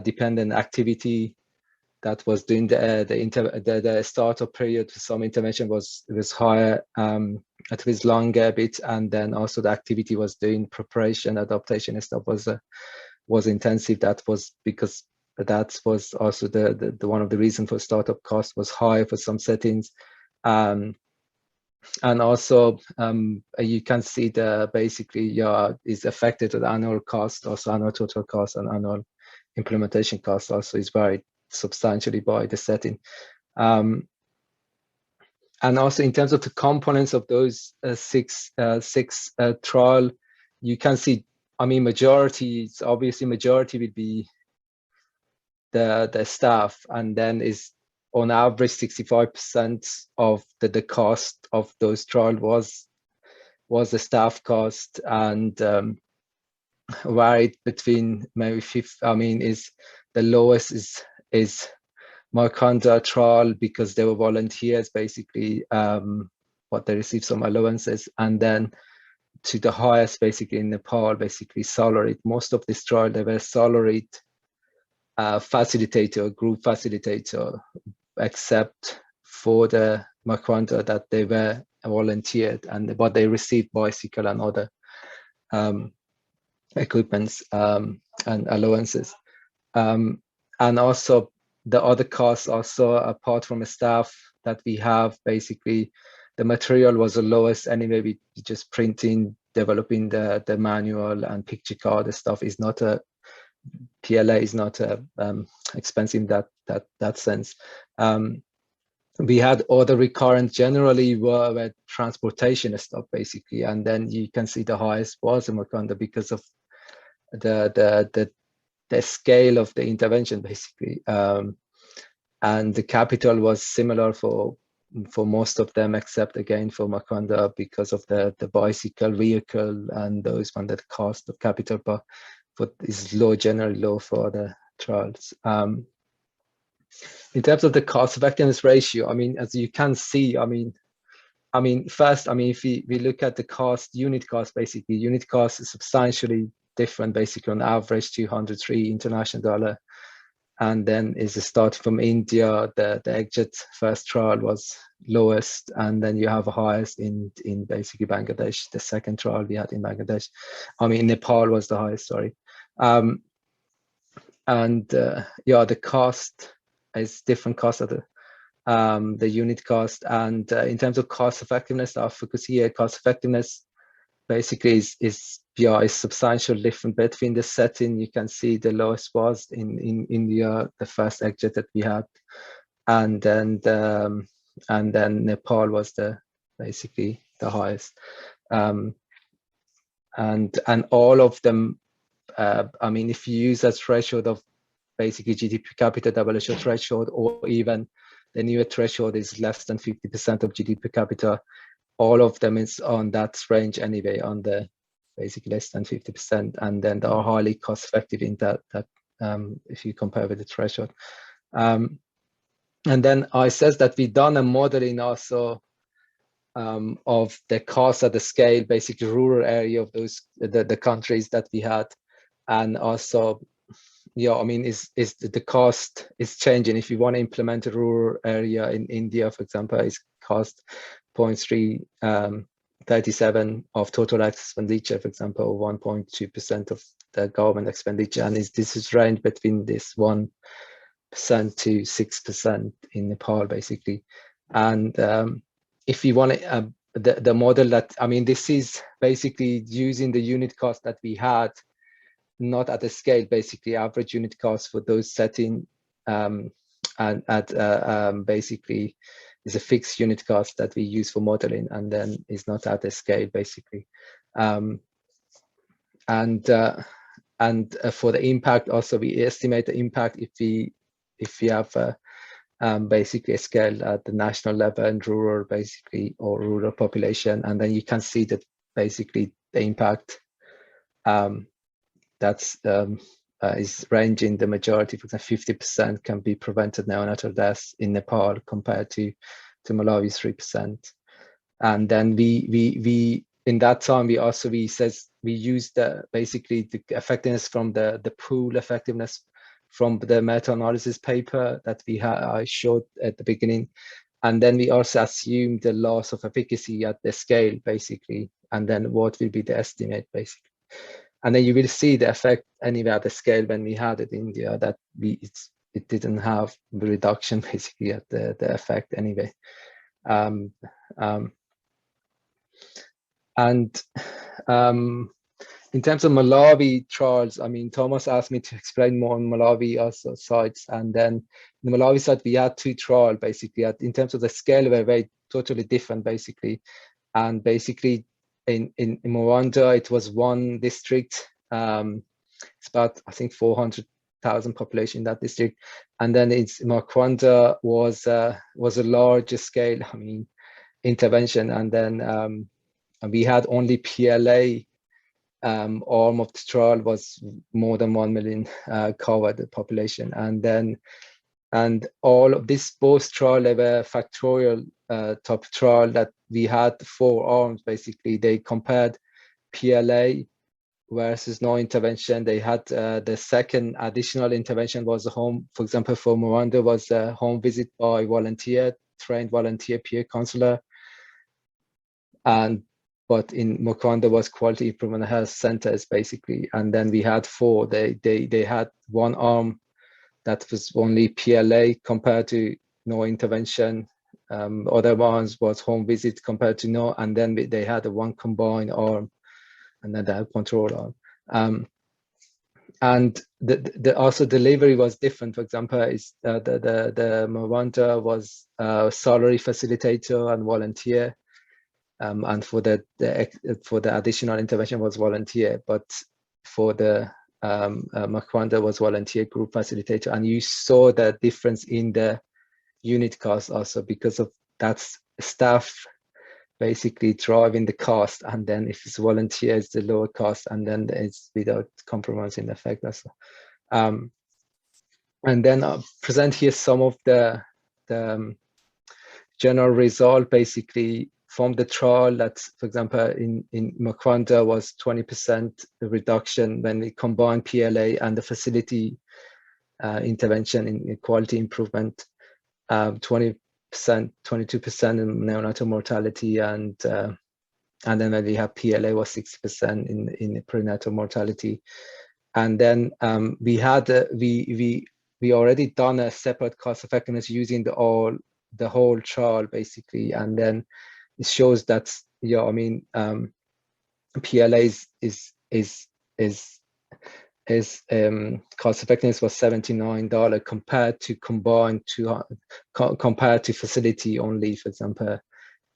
dependent activity that was doing the startup period. Some intervention was higher, it was longer a bit, and then also the activity was doing preparation, adaptation and stuff was intensive. That was because that was also the one of the reasons for startup cost was high for some settings, and also you can see basically is affected with annual cost, also annual total cost, and annual implementation cost also is varied substantially by the setting. And also in terms of the components of those six trial, you can see, I mean, majority would be the staff, and then is on average 65% of the cost of those trial was the staff cost, and varied between maybe is the lowest is Makwanda trial, because they were volunteers basically, but they received some allowances, and then to the highest basically in Nepal, basically salaried. Most of this trial, they were salaried facilitator, group facilitator, except for the Makwanda that they were volunteered, but they received bicycle and other equipments and allowances. And also the other costs, also apart from the staff that we have, basically the material was the lowest anyway. We just printing, developing the manual and picture card. The stuff is not a PLA is not expensive in that sense. We had other recurrent generally were transportation and stuff basically, and then you can see the highest was in Wakanda because of the scale of the intervention basically, and the capital was similar for most of them, except again for Wakanda because of the bicycle vehicle and those one that cost of capital, but is low, generally low for the trials. In terms of the cost effectiveness ratio, I mean, as you can see, I mean, first, I mean, if we look at the cost, unit cost, basically, unit cost is substantially different, basically on average $203 international. And then is the start from India, the exit first trial was lowest, and then you have a highest in basically Bangladesh. The second trial we had in Bangladesh, I mean, Nepal was the highest, sorry. Yeah, the cost is different cost of the unit cost, and in terms of cost effectiveness, our focus here, cost effectiveness basically is substantial different between the setting. You can see the lowest was in India, the first exit that we had, and then Nepal was basically the highest, and all of them. I mean, if you use that threshold of basically GDP per capita WHO threshold, or even the newer threshold is less than 50% of GDP per capita, all of them is on that range anyway, on the basically less than 50%, and then they are highly cost effective in that if you compare with the threshold. And then I says that we done a modeling also of the cost at the scale, basically rural area of those the countries that we had, and also, yeah, I mean, is the cost is changing. If you want to implement a rural area in India, for example, it's cost 0.337 of total expenditure, for example, 1.2% of the government expenditure, and this is range between this 1% to 6% in Nepal, basically. And if you want the model that, I mean, this is basically using the unit cost that we had, not at a scale, basically average unit cost for those setting, and at basically is a fixed unit cost that we use for modeling, and then is not at a scale, basically. And for the impact also, we estimate the impact if we have basically a scale at the national level and rural, basically, or rural population, and then you can see that basically the impact that's is ranging the majority. For example, 50% can be prevented neonatal deaths in Nepal compared to Malawi's 3%. And then we in that time we used basically the effectiveness from the pool effectiveness from the meta-analysis paper that I showed at the beginning, and then we also assumed the loss of efficacy at the scale, basically, and then what will be the estimate, basically. And then you will see the effect anyway at the scale when we had it in India, that it didn't have the reduction basically at the effect anyway. In terms of Malawi trials, I mean, Thomas asked me to explain more on Malawi also sites, and then in the Malawi side we had 2 trials basically. In terms of the scale, were very totally different basically, and basically. In Rwanda, it was one district. It's about, I think, 400,000 population in that district, and then Makwanda was a larger scale, I mean, intervention, and then we had only PLA arm of the trial was more than 1 million covered the population, and all of this both trial were factorial top trial that we had 4 arms basically. They compared PLA versus no intervention. They had the second additional intervention was a home, for example, for Rwanda was a home visit by volunteer trained volunteer peer counselor. But in Mukanda was quality improvement health centers basically, and then we had 4. They had one arm that was only PLA compared to no intervention. Other ones was home visit compared to no, and then they had a one combined arm, and then they had control arm. And also delivery was different. For example, is the Mawanta was a salary facilitator and volunteer, and for the additional intervention was volunteer, but for the Makwanda was volunteer group facilitator. And you saw the difference in the unit cost also because of that staff basically driving the cost, and then if it's volunteer, it's the lower cost, and then it's without compromising the effect also. And then I'll present here some of the general result basically from the trial. That's, for example, in Makwanda was 20% reduction when we combined PLA and the facility intervention in quality improvement, 20%, 22% in neonatal mortality, and then when we have PLA was 60% in prenatal mortality. And then we had we already done a separate cost effectiveness using the whole trial basically, and then it shows that PLA is cost effectiveness was $79 compared to facility only, for example,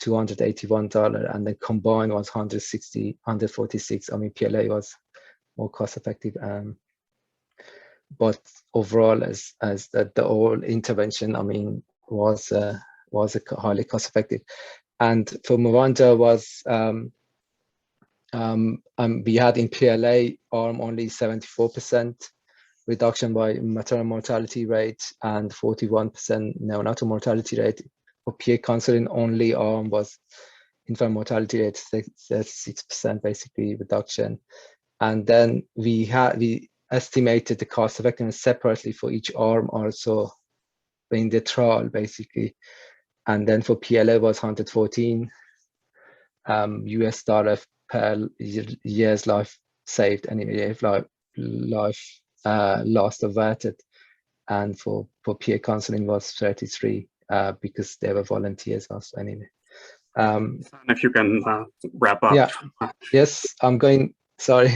$281, and then combined was 146. PLA was more cost effective, but overall as the whole intervention was highly cost effective. And for Mawanta was we had in PLA arm only 74% reduction by maternal mortality rate and 41% neonatal mortality rate. For peer counseling only arm was infant mortality rate 36% basically reduction. And then we estimated the cost effectiveness separately for each arm also in the trial basically. And then for PLA was 114 US dollar per year's life saved, anyway, life lost averted. And for peer counseling was 33 because they were volunteers also anyway. If you can wrap up. Yeah. Yes, I'm going. Sorry.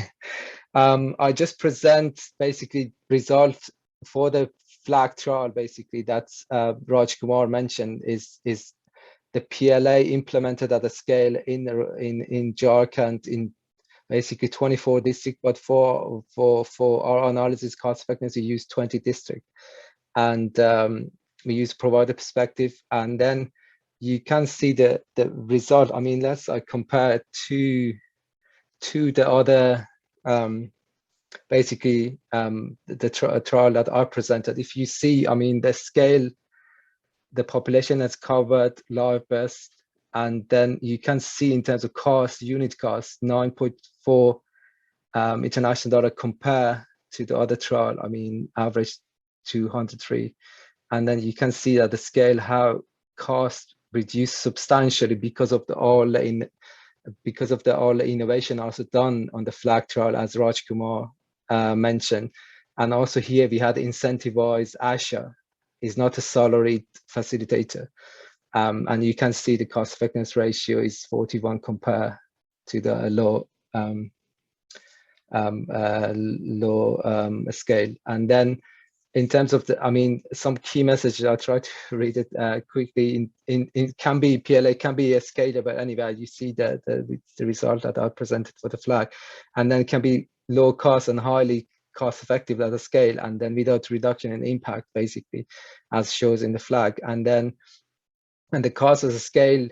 I just present basically results for the flag trial. Basically, that's Raj Kumar mentioned is the PLA implemented at a scale in Jharkhand in basically 24 districts, but for our analysis cost effectiveness, we use 20 districts, and we use provider perspective, and then you can see the result. Let's compare it to the other basically the trial that I presented. If you see, the scale, the population that's covered, live births, and then you can see in terms of cost, unit cost, 9.4 international dollar compare to the other trial. Average 203, and then you can see that the scale how cost reduced substantially because of the all innovation also done on the flag trial, as Raj Kumar mentioned. And also here we had incentivized ASHA, is not a salaried facilitator, and you can see the cost effectiveness ratio is 41 compared to the low scale. And then in terms of some key messages, I'll try to read it quickly. It can be PLA can be a scalar, but anyway, you see the result that I presented for the flag, and then it can be low cost and highly cost effective at a scale, and then without reduction in impact, basically, as shows in the flag. And the cost as a scale,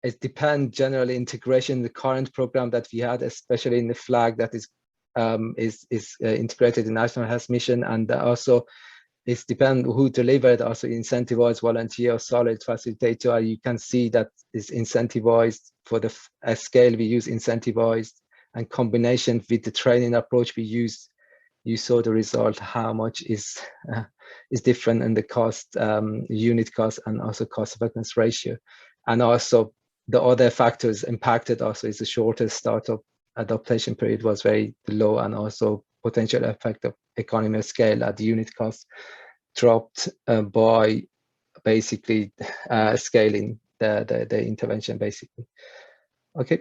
it depends generally integration in the current program that we had, especially in the flag that is integrated in National Health Mission, and also it depends who delivered, also incentivized volunteer or solid facilitator. You can see that is incentivized for the scale we use incentivized, and combination with the training approach we use you saw the result, how much is different in the cost, unit cost, and also cost effectiveness ratio. And also the other factors impacted also is the shorter startup adaptation period was very low, and also potential effect of economy of scale at the unit cost dropped by basically scaling the intervention basically. Okay,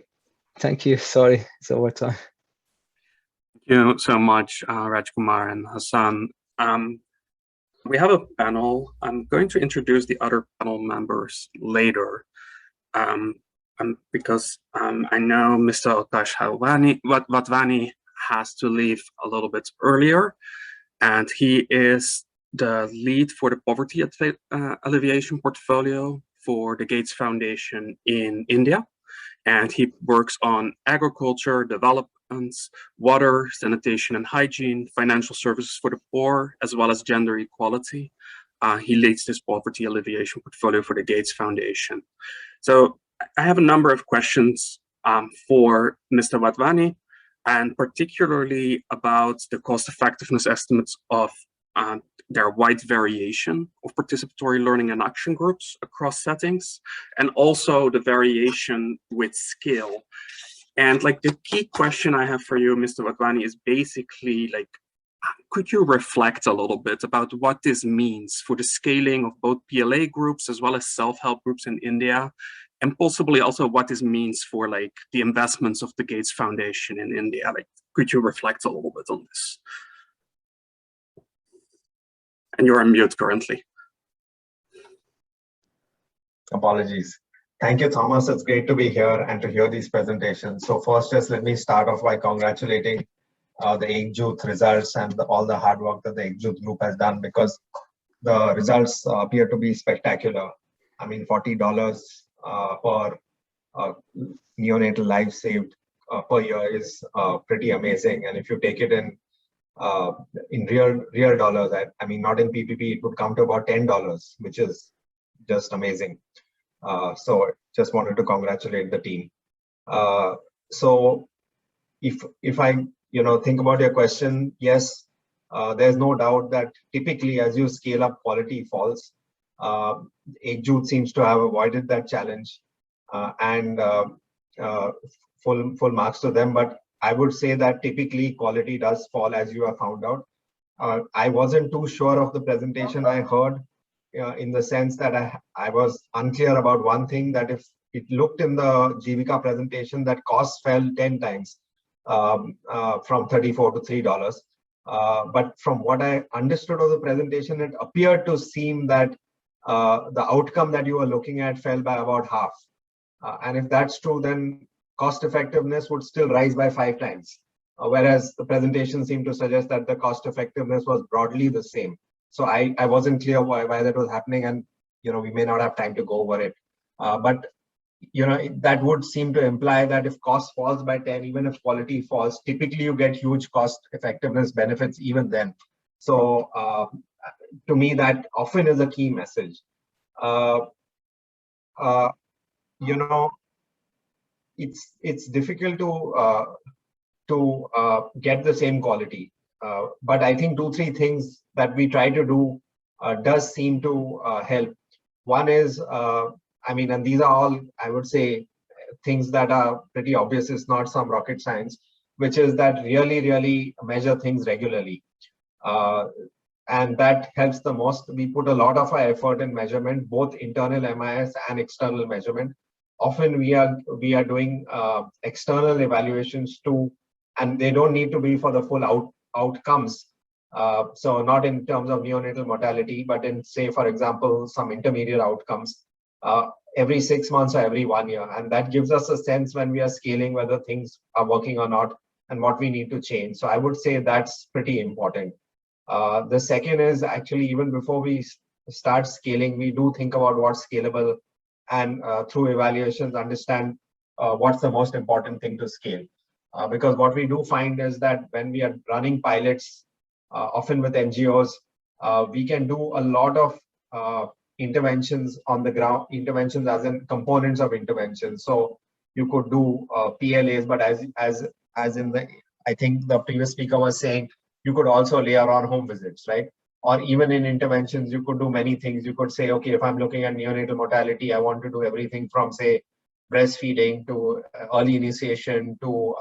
thank you. Sorry, it's over time. Thank you so much, Rajkumar and Hassan. We have a panel. I'm going to introduce the other panel members later, because I know Mr. Otash Vatwani has to leave a little bit earlier, and he is the lead for the poverty alleviation portfolio for the Gates Foundation in India. And he works on agriculture, developments, water, sanitation and hygiene, financial services for the poor, as well as gender equality. He leads this poverty alleviation portfolio for the Gates Foundation. So I have a number of questions for Mr. Vatwani, and particularly about the cost effectiveness estimates of their wide variation of participatory learning and action groups across settings, and also the variation with scale. And like the key question I have for you, Mr. Vatwani, is basically like, could you reflect a little bit about what this means for the scaling of both PLA groups as well as self-help groups in India, and possibly also what this means for like the investments of the Gates Foundation in India? Like, could you reflect a little bit on this? And you're on mute currently. Apologies. Thank you, Thomas. It's great to be here and to hear these presentations. So first, just let me start off by congratulating the Ekjut results and all the hard work that the Ekjut group has done, because the results appear to be spectacular. I mean, $40 per neonatal life saved per year is pretty amazing. And if you take it in real dollars, I mean, not in PPP, it would come to about $10, which is just amazing. So just wanted to congratulate the team. So if I think about your question, yes, there's no doubt that typically as you scale up, quality falls. Ekjut seems to have avoided that challenge, and full marks to them. But I would say that typically quality does fall, as you have found out. I wasn't too sure of the presentation I heard, in the sense that I was unclear about one thing, that if it looked in the Jivika presentation that costs fell 10 times from $34 to $3. But from what I understood of the presentation, it appeared to seem that the outcome that you were looking at fell by about half. And if that's true, then cost effectiveness would still rise by 5 times. Whereas the presentation seemed to suggest that the cost effectiveness was broadly the same. So I wasn't clear why that was happening, and we may not have time to go over it. But that would seem to imply that if cost falls by 10, even if quality falls, typically you get huge cost effectiveness benefits even then. So to me, that often is a key message. It's difficult to get the same quality. But I think 2-3 things that we try to do does seem to help. One is, and these are all, I would say, things that are pretty obvious. It's not some rocket science, which is that really measure things regularly. And that helps the most. We put a lot of our effort in measurement, both internal MIS and external measurement. Often we are doing external evaluations too, and they don't need to be for the full outcomes. So not in terms of neonatal mortality, but in, say, for example, some intermediate outcomes every 6 months or every 1 year. And that gives us a sense when we are scaling whether things are working or not and what we need to change. So I would say that's pretty important. The second is actually, even before we start scaling, we do think about what's scalable, and through evaluations understand what's the most important thing to scale. Because what we do find is that when we are running pilots, often with NGOs, we can do a lot of interventions on the ground, interventions as in components of interventions. So you could do PLAs, but as in the, I think the previous speaker was saying, you could also layer on home visits, right? Or even in interventions, you could do many things. You could say, okay, if I'm looking at neonatal mortality, I want to do everything from, say, breastfeeding to early initiation to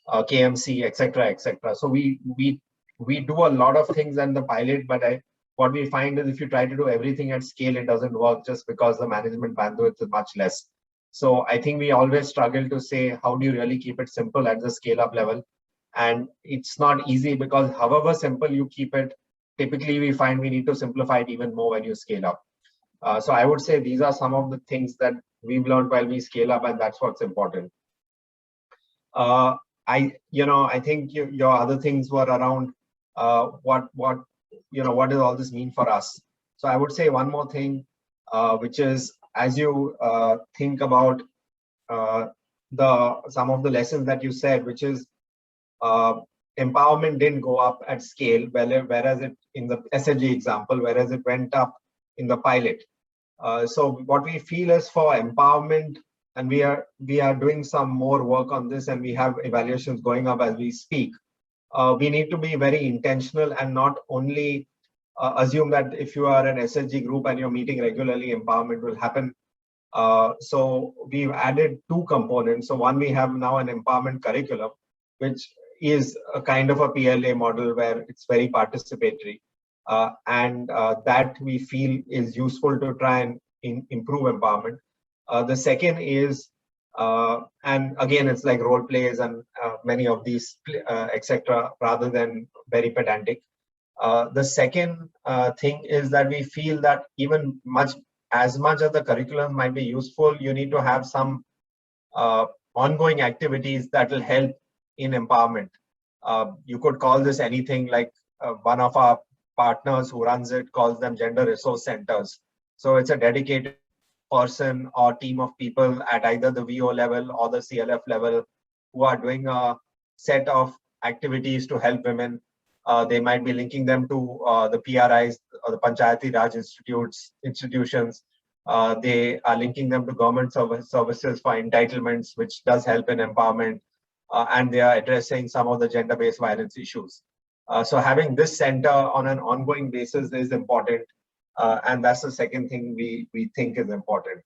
KMC, etc., etc. So we do a lot of things in the pilot, but what we find is if you try to do everything at scale, it doesn't work just because the management bandwidth is much less. So I think we always struggle to say, how do you really keep it simple at the scale up level? And it's not easy because however simple you keep it, typically we find we need to simplify it even more when you scale up. So I would say these are some of the things that we've learned while we scale up, and that's what's important. I think your other things were around what does all this mean for us? So I would say one more thing, which is as you think about some of the lessons that you said, which is empowerment didn't go up at scale, whereas it in the SHG example, whereas it went up in the pilot. So what we feel is for empowerment, and we are doing some more work on this, and we have evaluations going up as we speak. We need to be very intentional and not only assume that if you are an SHG group and you're meeting regularly, empowerment will happen. So we've added 2 components. So one, we have now an empowerment curriculum, which is a kind of a PLA model where it's very participatory. And that we feel is useful to try and improve empowerment. The second is, and again, it's like role plays and many of these, etc., rather than very pedantic. The second thing is that we feel that even as much as the curriculum might be useful, you need to have some ongoing activities that will help in empowerment. You could call this anything, like one of our partners who runs it calls them gender resource centers. So it's a dedicated person or team of people at either the VO level or the CLF level who are doing a set of activities to help women. They might be linking them to the PRIs or the Panchayati Raj institutions. They are linking them to government services for entitlements, which does help in empowerment. And they are addressing some of the gender-based violence issues. So having this center on an ongoing basis is important. And that's the second thing we think is important.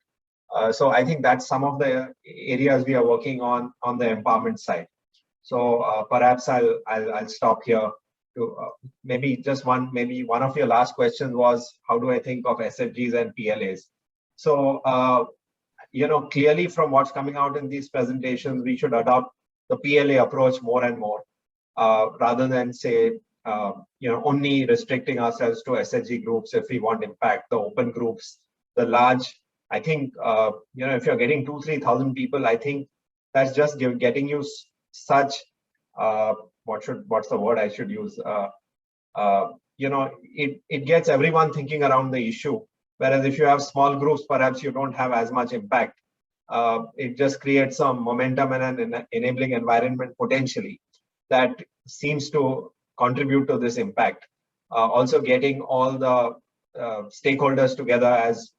So I think that's some of the areas we are working on the empowerment side. So perhaps I'll stop here. Maybe one of your last questions was, how do I think of SFGs and PLAs? So clearly from what's coming out in these presentations, we should adopt the PLA approach more and more, rather than say only restricting ourselves to SHG groups if we want impact. The open groups, the large, I think if you're getting 2,000-3,000 people, I think that's just getting you such what's the word I should use? It gets everyone thinking around the issue. Whereas if you have small groups, perhaps you don't have as much impact. It just creates some momentum and an enabling environment potentially that seems to contribute to this impact. Also getting all the stakeholders together, as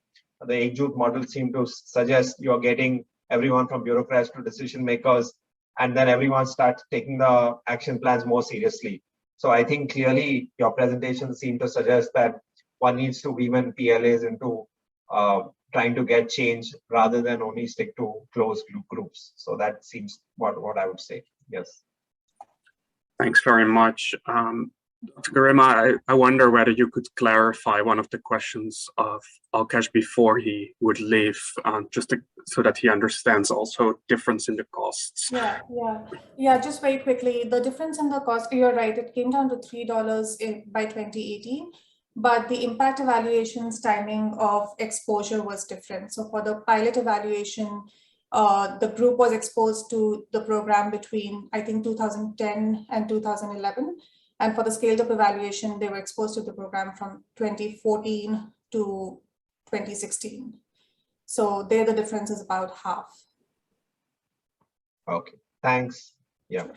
the Ekjut model seemed to suggest, you're getting everyone from bureaucrats to decision makers, and then everyone starts taking the action plans more seriously. So I think clearly your presentation seemed to suggest that one needs to weave in PLAs into trying to get change rather than only stick to closed groups. So that seems what I would say. Yes. Thanks very much. Dr. Garima, I wonder whether you could clarify one of the questions of Alkesh before he would leave, so that he understands also difference in the costs. Yeah. Just very quickly, the difference in the cost, you're right, it came down to $3 by 2018, but the impact evaluation's timing of exposure was different. So for the pilot evaluation, the group was exposed to the program between, I think, 2010 and 2011. And for the scaled up evaluation, they were exposed to the program from 2014 to 2016. So there the difference is about half. Okay, thanks. Yeah,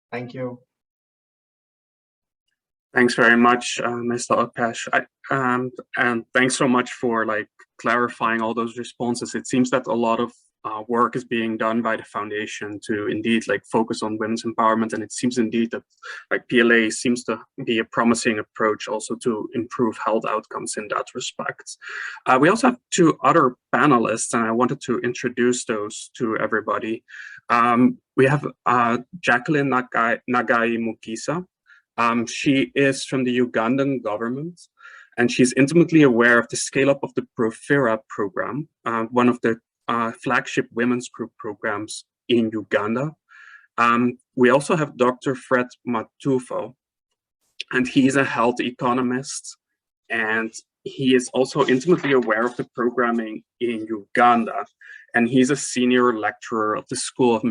thank you. Thanks very much, Mr. Alkesh. And thanks so much for clarifying all those responses. It seems that a lot of work is being done by the foundation to indeed like focus on women's empowerment, and it seems indeed that like PLA seems to be a promising approach also to improve health outcomes in that respect. We also have two other panelists, and I wanted to introduce those to everybody. We have Jacqueline Nagai Mukisa. She is from the Ugandan government, and she's intimately aware of the scale-up of the Profera program, one of the flagship women's group programs in Uganda. We also have Dr. Fred Matufo, and he's a health economist, and he is also intimately aware of the programming in Uganda, and he's a senior lecturer of the School of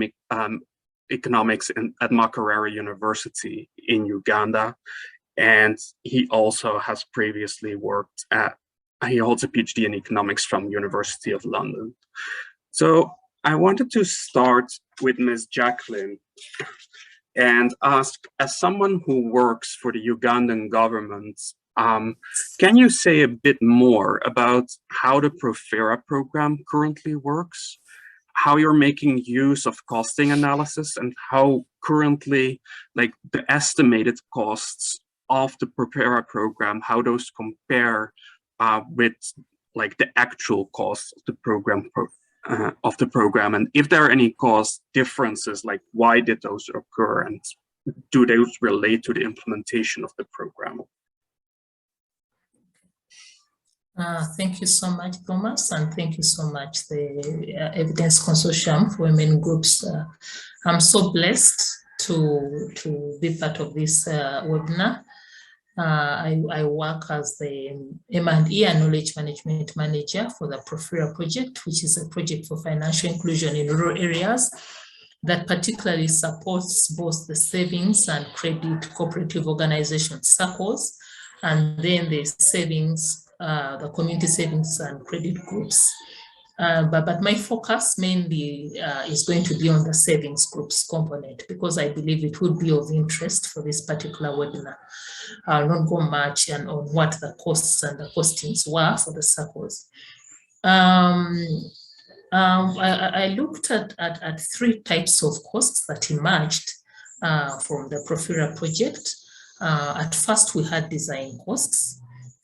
Economics at Makerere University in Uganda, and he also has previously worked at, he holds a PhD in economics from University of London. So I wanted to start with Ms. Jacqueline and ask, as someone who works for the Ugandan government, can you say a bit more about how the Profera program currently works, how you're making use of costing analysis, and how currently like the estimated costs of the Profera program, how those compare with like the actual costs of the program, and if there are any cost differences, like why did those occur, and do those relate to the implementation of the program? Thank you so much, Thomas, and thank you so much, the Evidence Consortium for Women Groups. I'm so blessed to be part of this webinar. I work as the M&E and Knowledge Management Manager for the Profera project, which is a project for financial inclusion in rural areas that particularly supports both the savings and credit cooperative organizations, SACCOs, and then the savings, the community savings and credit groups. But my focus mainly is going to be on the savings groups component, because I believe it would be of interest for this particular webinar. I'll not go much on what the costs and the costings were for the SACCOs. I looked at three types of costs that emerged from the Profera project. At first, we had design costs.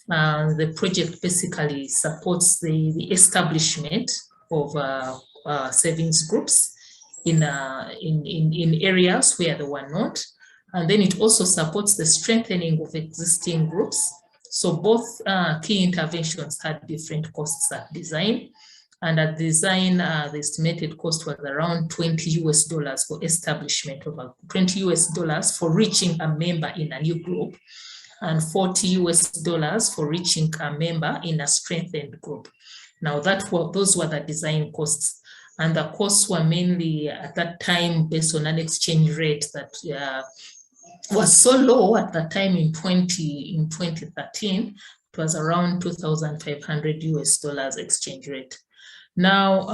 The project basically supports the establishment of savings groups in areas where they were not. And then it also supports the strengthening of existing groups. So both key interventions had different costs at design. And at design, the estimated cost was around $20 for establishment of $20 for reaching a member in a new group, and $40 for reaching a member in a strengthened group. Now those were the design costs, and the costs were mainly at that time based on an exchange rate that was so low at the time in 2013. It was around $2,500 exchange rate. Now,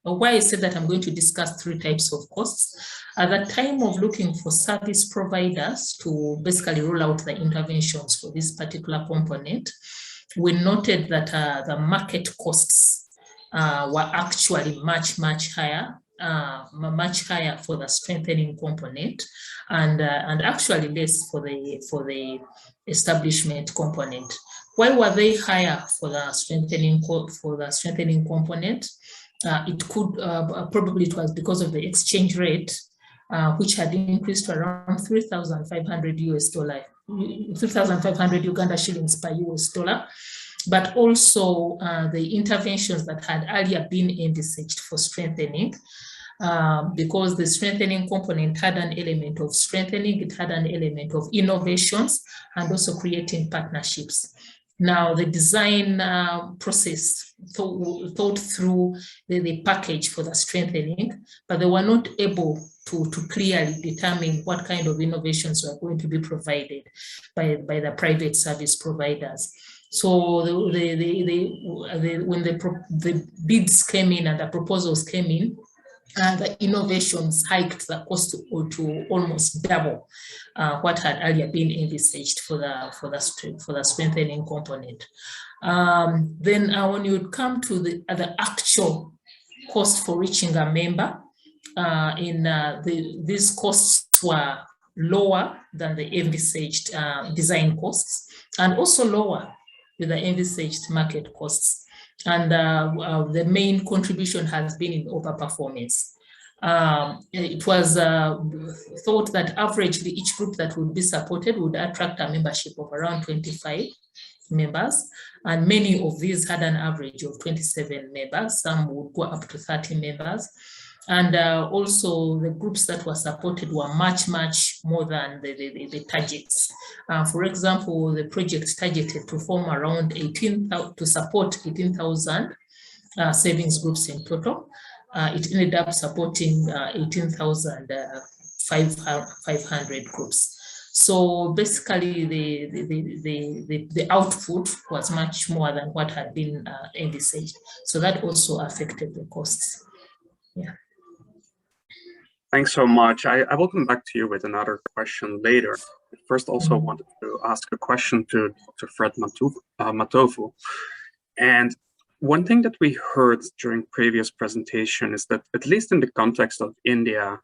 why I said that I'm going to discuss three types of costs. At the time of looking for service providers to basically roll out the interventions for this particular component, we noted that the market costs were actually much higher for the strengthening component, and actually less for the establishment component. Why were they higher for the strengthening component? It could probably it was because of the exchange rate, which had increased to around $3,500 Uganda shillings per US dollar, but also the interventions that had earlier been envisaged for strengthening, because the strengthening component had an element of strengthening, it had an element of innovations, and also creating partnerships. Now, the design process thought through the package for the strengthening, but they were not able to clearly determine what kind of innovations were going to be provided by the private service providers. So when the bids came in and the proposals came in, The innovations hiked the cost to almost double what had earlier been envisaged for the strengthening component. Then when you come to the actual cost for reaching a member, these costs were lower than the envisaged design costs, and also lower with the envisaged market costs. And the main contribution has been in overperformance. It was thought that averagely each group that would be supported would attract a membership of around 25 members, and many of these had an average of 27 members. Some would go up to 30 members. And also the groups that were supported were much more than the targets. For example, the project targeted to form around to support 18,000 savings groups in total. It ended up supporting 18,500 groups. So basically the output was much more than what had been envisaged. So that also affected the costs. Yeah. Thanks so much. I will come back to you with another question later. First, also wanted to ask a question to Dr. Fred Matovu. And one thing that we heard during previous presentation is that, at least in the context of India,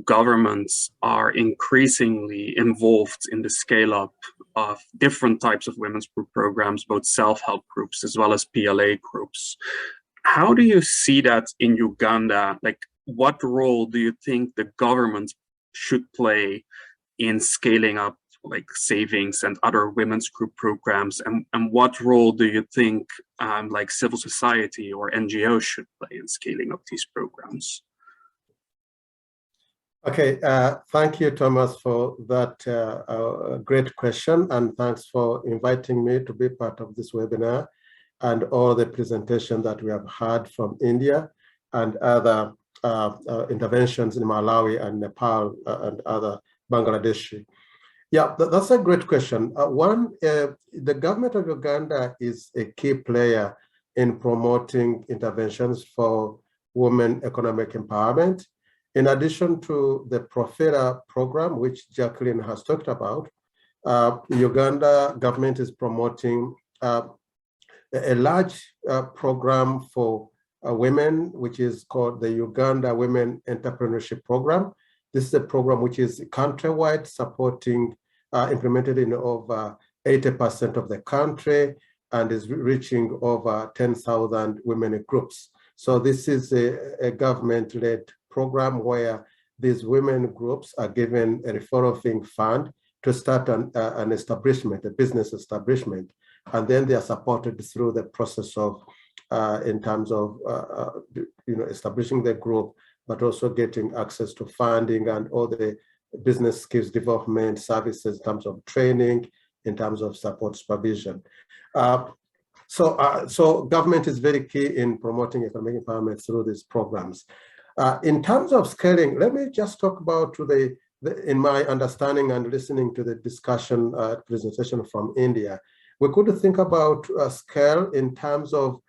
governments are increasingly involved in the scale-up of different types of women's group programs, both self-help groups as well as PLA groups. How do you see that in Uganda? Like, what role do you think the government should play in scaling up like savings and other women's group programs? And what role do you think like civil society or NGOs should play in scaling up these programs? Okay, thank you, Thomas, for that great question. And thanks for inviting me to be part of this webinar and all the presentation that we have had from India and other interventions in Malawi and Nepal and other Bangladesh. Yeah, that's a great question. The government of Uganda is a key player in promoting interventions for women economic empowerment. In addition to the Profera program, which Jacqueline has talked about, Uganda government is promoting a large program for women, which is called the Uganda Women Entrepreneurship Program. This is a program which is countrywide, supporting, implemented in over 80% of the country, and is reaching over 10,000 women groups. So this is a government-led program where these women groups are given a referral fund to start an establishment, a business establishment, and then they are supported through the process of in terms of establishing the group, but also getting access to funding and all the business skills development services in terms of training, in terms of support supervision. So government is very key in promoting economic empowerment through these programs. In terms of scaling, let me just talk about in my understanding and listening to the discussion presentation from India, we could think about scale in terms of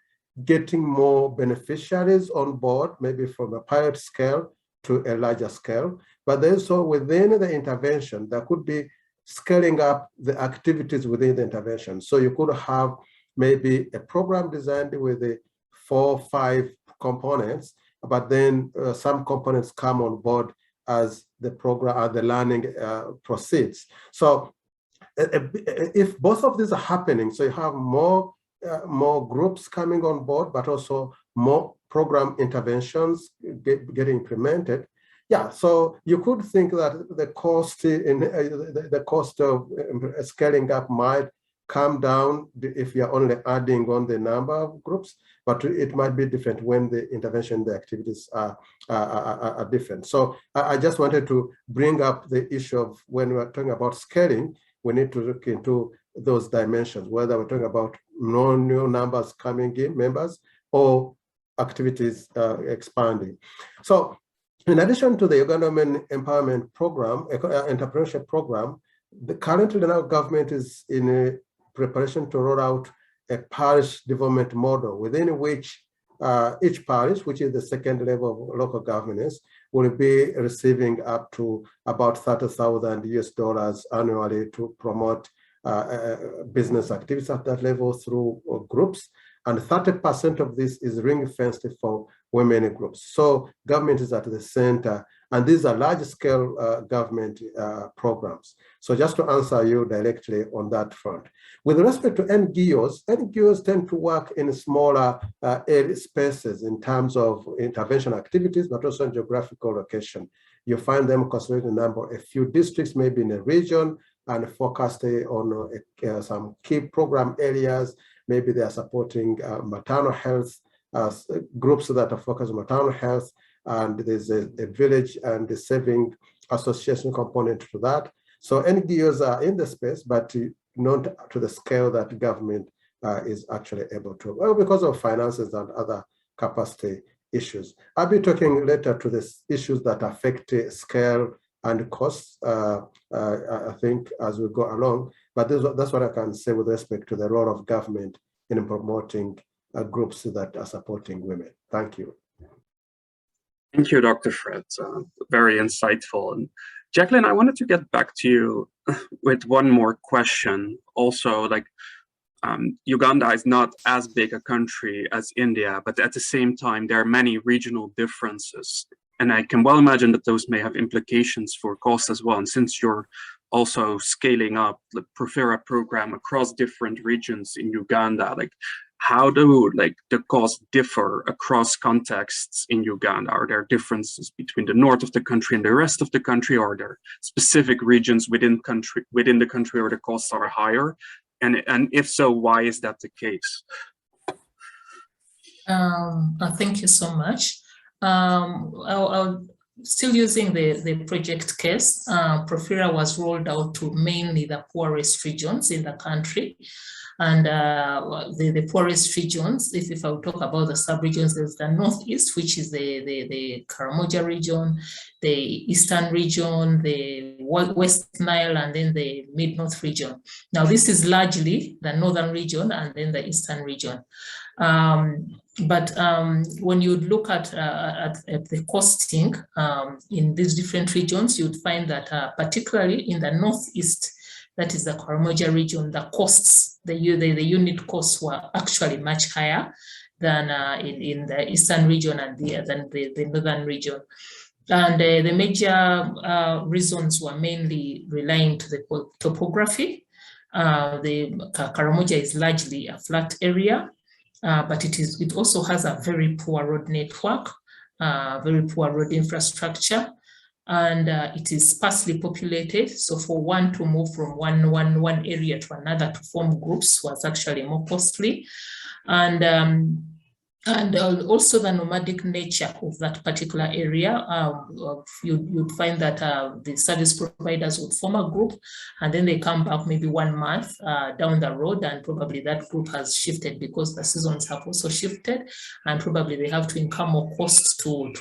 getting more beneficiaries on board, maybe from a pilot scale to a larger scale. But then so within the intervention, there could be scaling up the activities within the intervention. So you could have maybe a program designed with the 4 or 5 components, but then some components come on board as the program, as the learning proceeds. So if both of these are happening, so you have more groups coming on board, but also more program interventions getting implemented. Yeah, so you could think that the cost of scaling up might come down if you're only adding on the number of groups, but it might be different when the intervention, the activities are different. So I just wanted to bring up the issue of when we're talking about scaling, we need to look into those dimensions, whether we're talking about no new numbers coming in, members, or activities expanding. So in addition to the Uganda Women Empowerment Program, Entrepreneurship Program, currently now government is in a preparation to roll out a parish development model within which each parish, which is the second level of local governance, will be receiving up to about $30,000 annually to promote business activities at that level through groups. And 30% of this is ring-fenced for women groups. So government is at the center, and these are large-scale government programs. So just to answer you directly on that front. With respect to NGOs tend to work in smaller spaces in terms of intervention activities, but also in geographical location. You find them concentrated in a few districts, maybe in a region, and focused on some key program areas. Maybe they are supporting maternal health groups that are focused on maternal health, and there's a village and the saving association component to that. So NGOs are in the space, but not to the scale that government is actually able to, well, because of finances and other capacity issues. I'll be talking later to the issues that affect scale and costs, I think, as we go along. But that's what I can say with respect to the role of government in promoting groups that are supporting women. Thank you. Thank you, Dr. Fred. Very insightful. And Jacqueline, I wanted to get back to you with one more question. Also, like Uganda is not as big a country as India, but at the same time, there are many regional differences. And I can well imagine that those may have implications for cost as well. And since you're also scaling up the Profera program across different regions in Uganda, like how do the costs differ across contexts in Uganda? Are there differences between the north of the country and the rest of the country? Or are there specific regions within the country where the costs are higher? And if so, why is that the case? Thank you so much. I'll still using the project case. Profera was rolled out to mainly the poorest regions in the country. And the poorest regions, if I will talk about the sub-regions, there's the Northeast, which is the Karamoja region, the Eastern region, the West Nile, and then the Mid-North region. Now, this is largely the Northern region and then the Eastern region. But when you look at the costing in these different regions, you'd find that particularly in the Northeast, that is the Karamoja region, the costs, the unit costs were actually much higher than in the Eastern region and the Northern region. And the major reasons were mainly relying to the topography. The Karamoja is largely a flat area, but it also has a very poor road network, very poor road infrastructure, and it is sparsely populated. So for one to move from one area to another to form groups was actually more costly. And also the nomadic nature of that particular area, you'd find that the service providers would form a group and then they come back maybe 1 month down the road, and probably that group has shifted because the seasons have also shifted, and probably they have to incur more costs to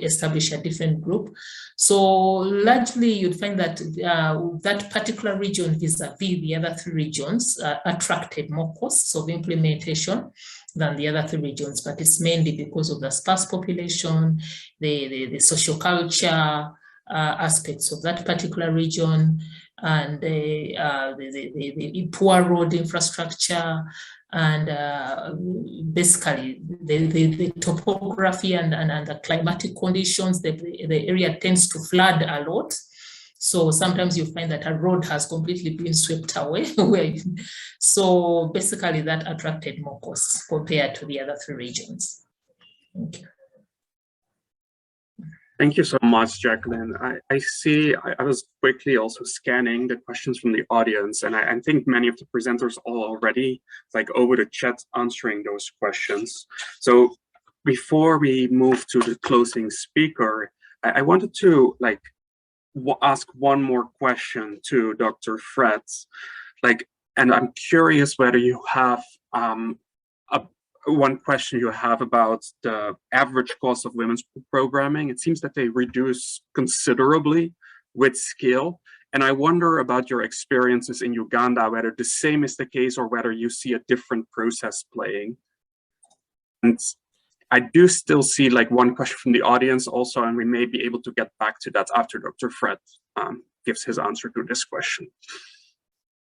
establish a different group. So largely you'd find that that particular region vis-a-vis the other 3 regions attracted more costs of implementation than the other 3 regions, but it's mainly because of the sparse population, the social culture aspects of that particular region, and the poor road infrastructure, and basically the topography and the climatic conditions. The area tends to flood a lot. So sometimes you find that a road has completely been swept away. So basically that attracted more costs compared to the other 3 regions. Thank you. Thank you so much, Jacqueline. I see, I was quickly also scanning the questions from the audience, and I think many of the presenters are already over the chat answering those questions. So before we move to the closing speaker, I wanted to ask one more question to Dr. Fred, and I'm curious whether you have one question you have about the average cost of women's programming. It seems that they reduce considerably with scale, and I wonder about your experiences in Uganda, whether the same is the case or whether you see a different process playing. And I do still see like one question from the audience also, and we may be able to get back to that after Dr. Fred gives his answer to this question.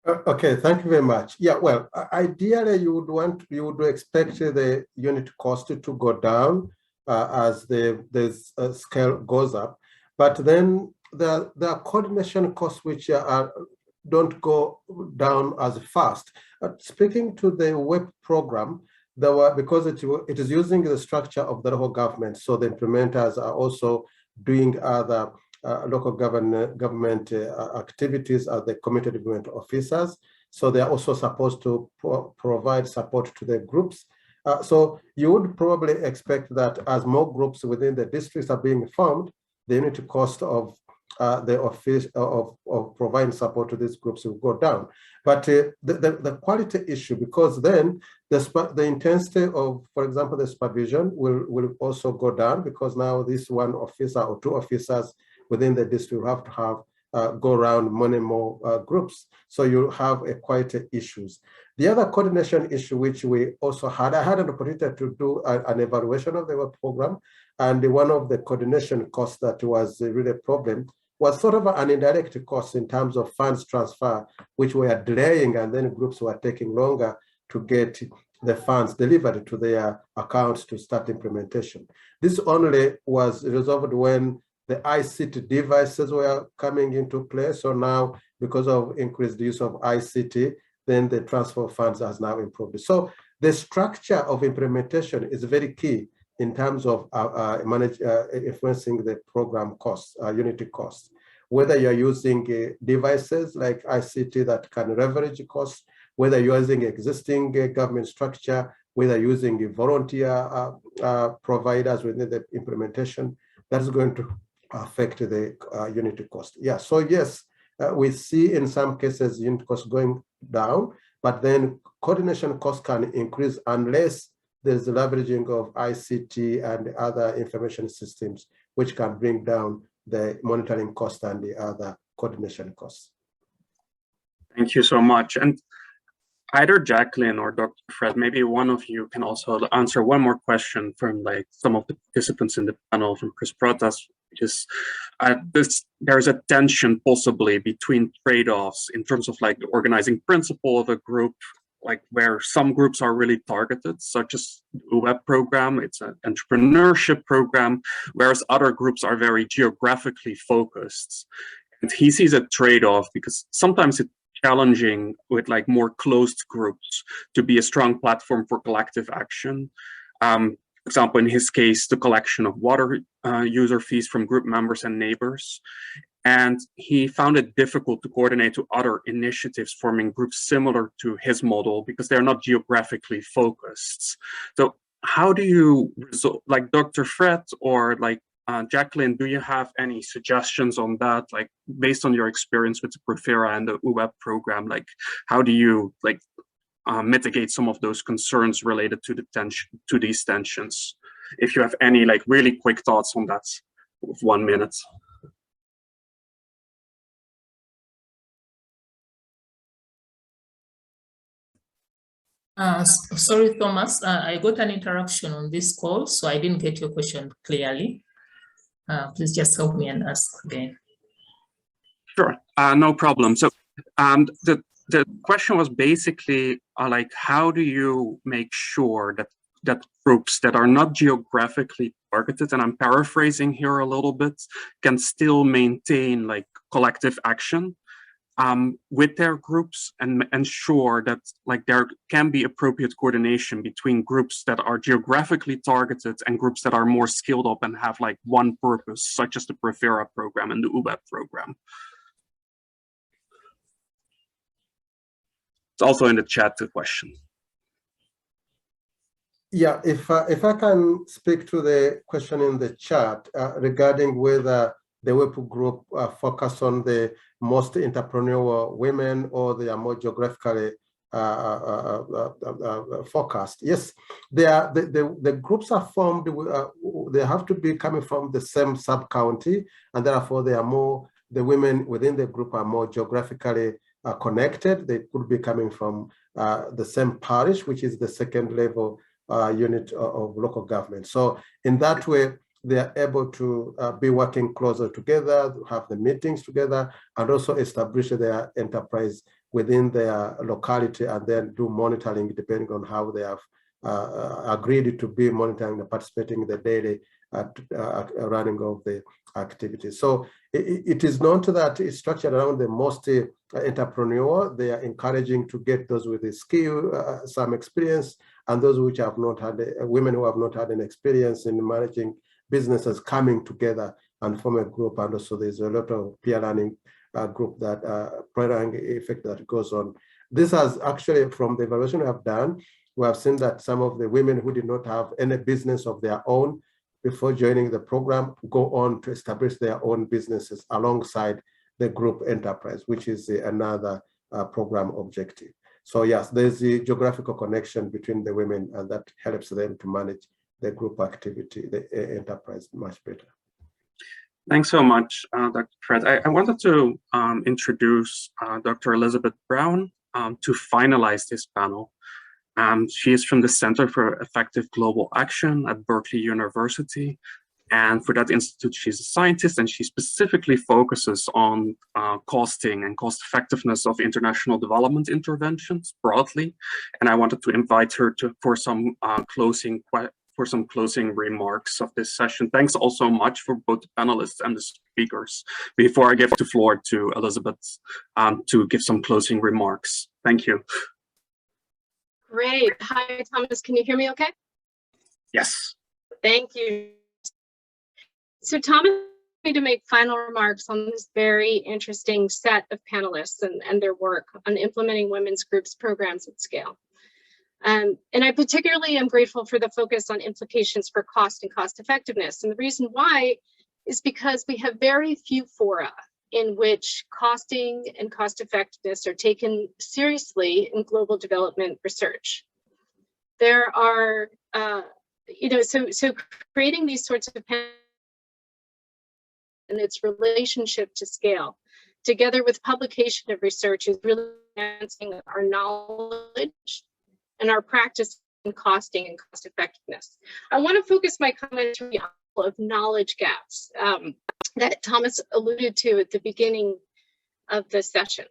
Okay, thank you very much. Yeah, well, ideally you would expect the unit cost to go down as the scale goes up, but then there are coordination costs which don't go down as fast. Speaking to the WEP program, because it is using the structure of the local government, so the implementers are also doing other local government activities as the community development officers. So they are also supposed to provide support to the groups. So you would probably expect that as more groups within the districts are being formed, the unit cost of the office of providing support to these groups will go down. But the quality issue, because then the intensity of, for example, the supervision will also go down, because now this one officer or two officers within the district will have to have go around many more groups. So you have quality issues. The other coordination issue which we also had, I had an opportunity to do an evaluation of the work program, and one of the coordination costs that was really a problem was sort of an indirect cost in terms of funds transfer, which were delaying, and then groups were taking longer to get the funds delivered to their accounts to start implementation. This only was resolved when the ICT devices were coming into play. So now, because of increased use of ICT, then the transfer of funds has now improved. So the structure of implementation is very key in terms of influencing the program costs, unity costs. Whether you're using devices like ICT that can leverage costs, whether you're using existing government structure, whether using volunteer providers within the implementation, that's going to affect the unity cost. Yeah, so yes, we see in some cases unit cost going down, but then coordination costs can increase unless there's the leveraging of ICT and other information systems, which can bring down the monitoring cost and the other coordination costs. Thank you so much. And either Jacqueline or Dr. Fred, maybe one of you can also answer one more question from like some of the participants in the panel from Chris Protas, because there's a tension possibly between trade-offs in terms of like the organizing principle of a group, like where some groups are really targeted, such as the UWEB program, it's an entrepreneurship program, whereas other groups are very geographically focused. And he sees a trade-off because sometimes it's challenging with like more closed groups to be a strong platform for collective action. For example, in his case, the collection of water user fees from group members and neighbors. And he found it difficult to coordinate to other initiatives forming groups similar to his model because they're not geographically focused. So how do you resolve, like Dr. Fred or like Jacqueline, do you have any suggestions on that? Like based on your experience with the Profera and the UWEB program, like how do you like mitigate some of those concerns related to these tensions? If you have any like really quick thoughts on that with 1 minute. Sorry, Thomas, I got an interruption on this call, so I didn't get your question clearly. Please just help me and ask again. Sure, no problem. So the question was basically like, how do you make sure that groups that are not geographically targeted, and I'm paraphrasing here a little bit, can still maintain like collective action with their groups and ensure that like there can be appropriate coordination between groups that are geographically targeted and groups that are more skilled up and have like one purpose, such as the Profera program and the UWEB program. It's also in the chat, the question. Yeah, if I can speak to the question in the chat regarding whether the WEP group focus on the most entrepreneurial women or they are more geographically focused. Yes, the groups are formed, they have to be coming from the same sub-county, and therefore they are more, the women within the group are more geographically connected. They could be coming from the same parish, which is the second level unit of local government. So in that way, they are able to be working closer together, have the meetings together, and also establish their enterprise within their locality, and then do monitoring depending on how they have agreed to be monitoring and participating in the daily running of the activities. So it is not that it's structured around the most entrepreneur. They are encouraging to get those with the skill, some experience, and those which have not had, women who have not had an experience in managing businesses coming together and form a group. And also there's a lot of peer learning group that peer effect that goes on. This has actually, from the evaluation we have done, we have seen that some of the women who did not have any business of their own before joining the program go on to establish their own businesses alongside the group enterprise, which is another program objective. So yes, there's the geographical connection between the women, and that helps them to manage the group activity, the enterprise, much better. Thanks so much, Dr. Fred. I wanted to introduce Dr. Elizabeth Brown to finalize this panel. She is from the Center for Effective Global Action at Berkeley University. And for that institute, she's a scientist, and she specifically focuses on costing and cost effectiveness of international development interventions broadly. And I wanted to invite her for some closing remarks of this session. Thanks also much for both the panelists and the speakers. Before I give the floor to Elizabeth to give some closing remarks. Thank you. Great. Hi, Thomas. Can you hear me okay? Yes. Thank you. So Thomas asked me to make final remarks on this very interesting set of panelists and their work on implementing women's groups programs at scale. And I particularly am grateful for the focus on implications for cost and cost effectiveness. And the reason why is because we have very few fora in which costing and cost effectiveness are taken seriously in global development research. There are, so creating these sorts of and its relationship to scale, together with publication of research, is really enhancing our knowledge and our practice in costing and cost effectiveness. I want to focus my commentary on of knowledge gaps that Thomas alluded to at the beginning of the session.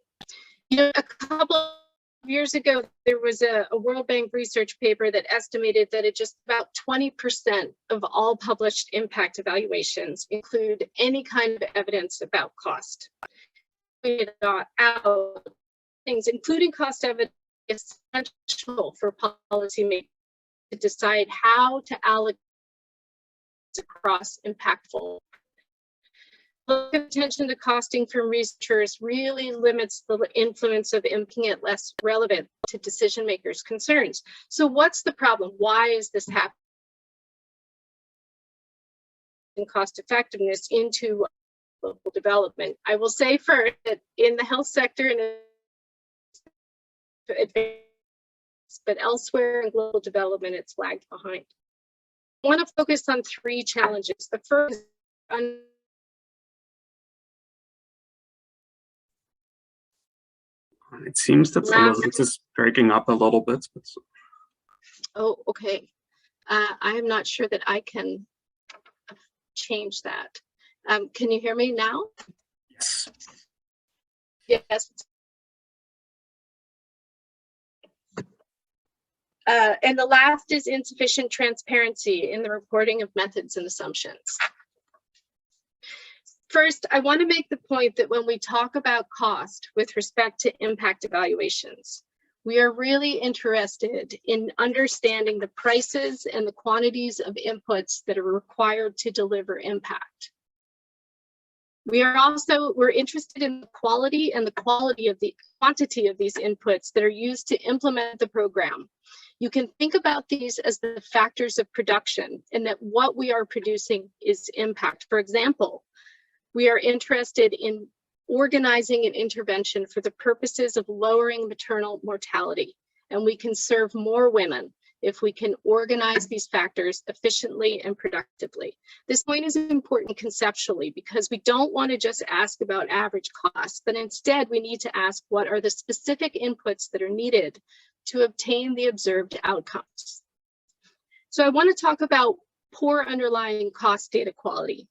A couple of years ago, there was a World Bank research paper that estimated that just about 20% of all published impact evaluations include any kind of evidence about cost. Out things, including cost evidence, is essential for policymakers to decide how to allocate across impactful. Attention to costing from researchers really limits the influence of making it less relevant to decision makers' concerns. So what's the problem? Why is this happening? Cost effectiveness into local development. I will say first that in the health sector and but elsewhere in global development, it's lagged behind. I want to focus on three challenges. The first, it seems that Elizabeth is breaking up a little bit. But... Oh, okay. I am not sure that I can change that. Can you hear me now? Yes. Yes. And the last is insufficient transparency in the reporting of methods and assumptions. First, I want to make the point that when we talk about cost with respect to impact evaluations, we are really interested in understanding the prices and the quantities of inputs that are required to deliver impact. We're interested in the quality and the quantity of these inputs that are used to implement the program. You can think about these as the factors of production, and that what we are producing is impact. For example, we are interested in organizing an intervention for the purposes of lowering maternal mortality, and we can serve more women if we can organize these factors efficiently and productively. This point is important conceptually because we don't want to just ask about average costs, but instead we need to ask what are the specific inputs that are needed to obtain the observed outcomes. So I want to talk about poor underlying cost data quality.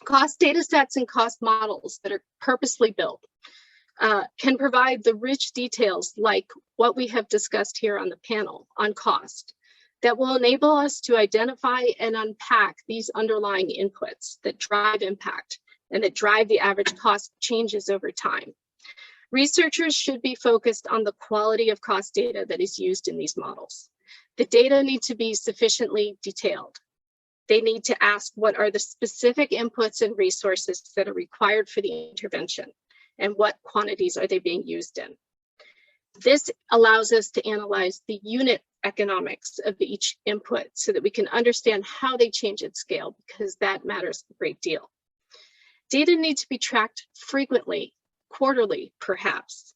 Cost data sets and cost models that are purposely built can provide the rich details like what we have discussed here on the panel on cost that will enable us to identify and unpack these underlying inputs that drive impact and that drive the average cost changes over time. Researchers should be focused on the quality of cost data that is used in these models. The data need to be sufficiently detailed. They need to ask what are the specific inputs and resources that are required for the intervention and what quantities are they being used in. This allows us to analyze the unit economics of each input so that we can understand how they change at scale, because that matters a great deal. Data needs to be tracked frequently, quarterly perhaps,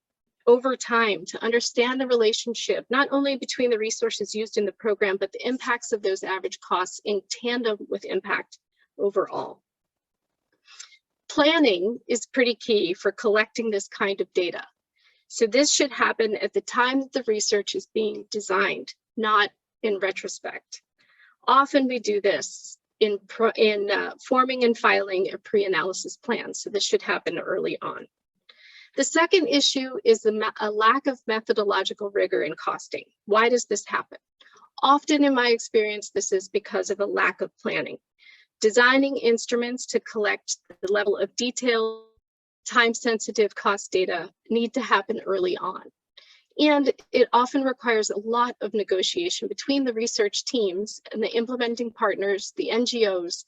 over time to understand the relationship, not only between the resources used in the program, but the impacts of those average costs in tandem with impact overall. Planning is pretty key for collecting this kind of data. So this should happen at the time that the research is being designed, not in retrospect. Often we do this in forming and filing a pre-analysis plan. So this should happen early on. The second issue is a lack of methodological rigor in costing. Why does this happen? Often in my experience, this is because of a lack of planning. Designing instruments to collect the level of detail, time-sensitive cost data need to happen early on. And it often requires a lot of negotiation between the research teams and the implementing partners, the NGOs,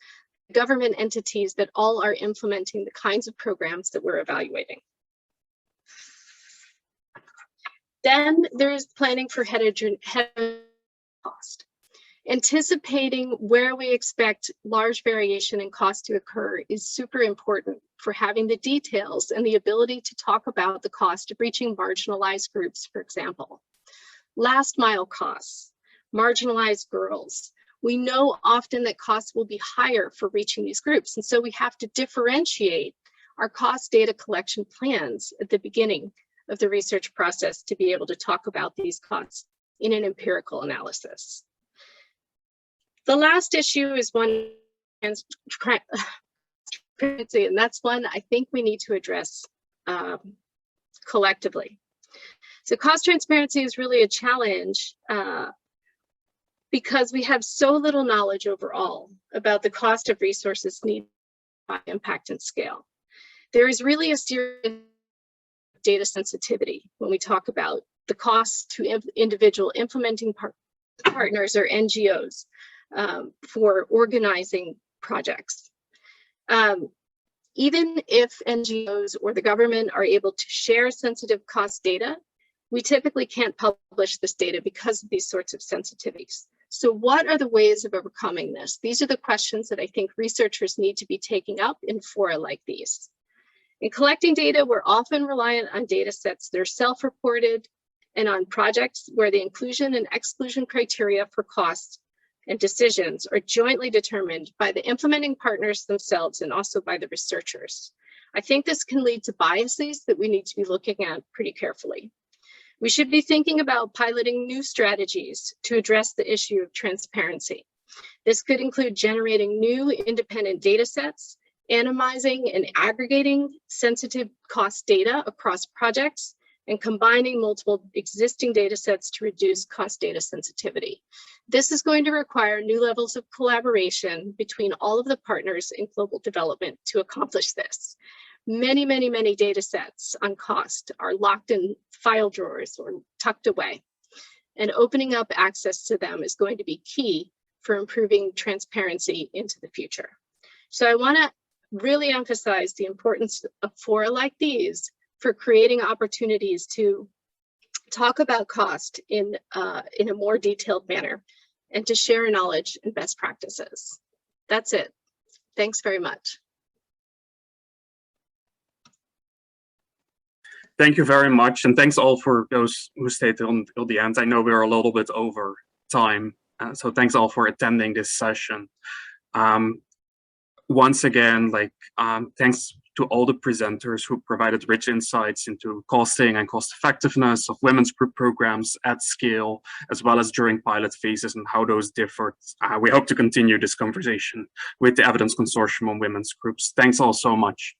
government entities that all are implementing the kinds of programs that we're evaluating. Then there is planning for heterogeneous cost. Anticipating where we expect large variation in cost to occur is super important for having the details and the ability to talk about the cost of reaching marginalized groups, for example. Last mile costs, marginalized girls. We know often that costs will be higher for reaching these groups, and so we have to differentiate our cost data collection plans at the beginning of the research process to be able to talk about these costs in an empirical analysis. The last issue is one transparency, and that's one I think we need to address collectively. So cost transparency is really a challenge because we have so little knowledge overall about the cost of resources needed by impact and scale. There is really a serious data sensitivity when we talk about the costs to individual implementing partners or NGOs for organizing projects. Even if NGOs or the government are able to share sensitive cost data, we typically can't publish this data because of these sorts of sensitivities. So what are the ways of overcoming this? These are the questions that I think researchers need to be taking up in fora like these. In collecting data, we're often reliant on data sets that are self-reported and on projects where the inclusion and exclusion criteria for costs and decisions are jointly determined by the implementing partners themselves and also by the researchers. I think this can lead to biases that we need to be looking at pretty carefully. We should be thinking about piloting new strategies to address the issue of transparency. This could include generating new independent data sets, analyzing and aggregating sensitive cost data across projects, and combining multiple existing data sets to reduce cost data sensitivity. This is going to require new levels of collaboration between all of the partners in global development to accomplish this. Many, many, many data sets on cost are locked in file drawers or tucked away, and opening up access to them is going to be key for improving transparency into the future. So I want to really emphasize the importance of fora like these for creating opportunities to talk about cost in a more detailed manner and to share knowledge and best practices. That's it. Thanks very much. Thank you very much, and thanks all for those who stayed until the end. I know we are a little bit over time, so thanks all for attending this session. Once again, thanks to all the presenters who provided rich insights into costing and cost effectiveness of women's group programs at scale, as well as during pilot phases and how those differed. We hope to continue this conversation with the Evidence Consortium on Women's Groups. Thanks all so much.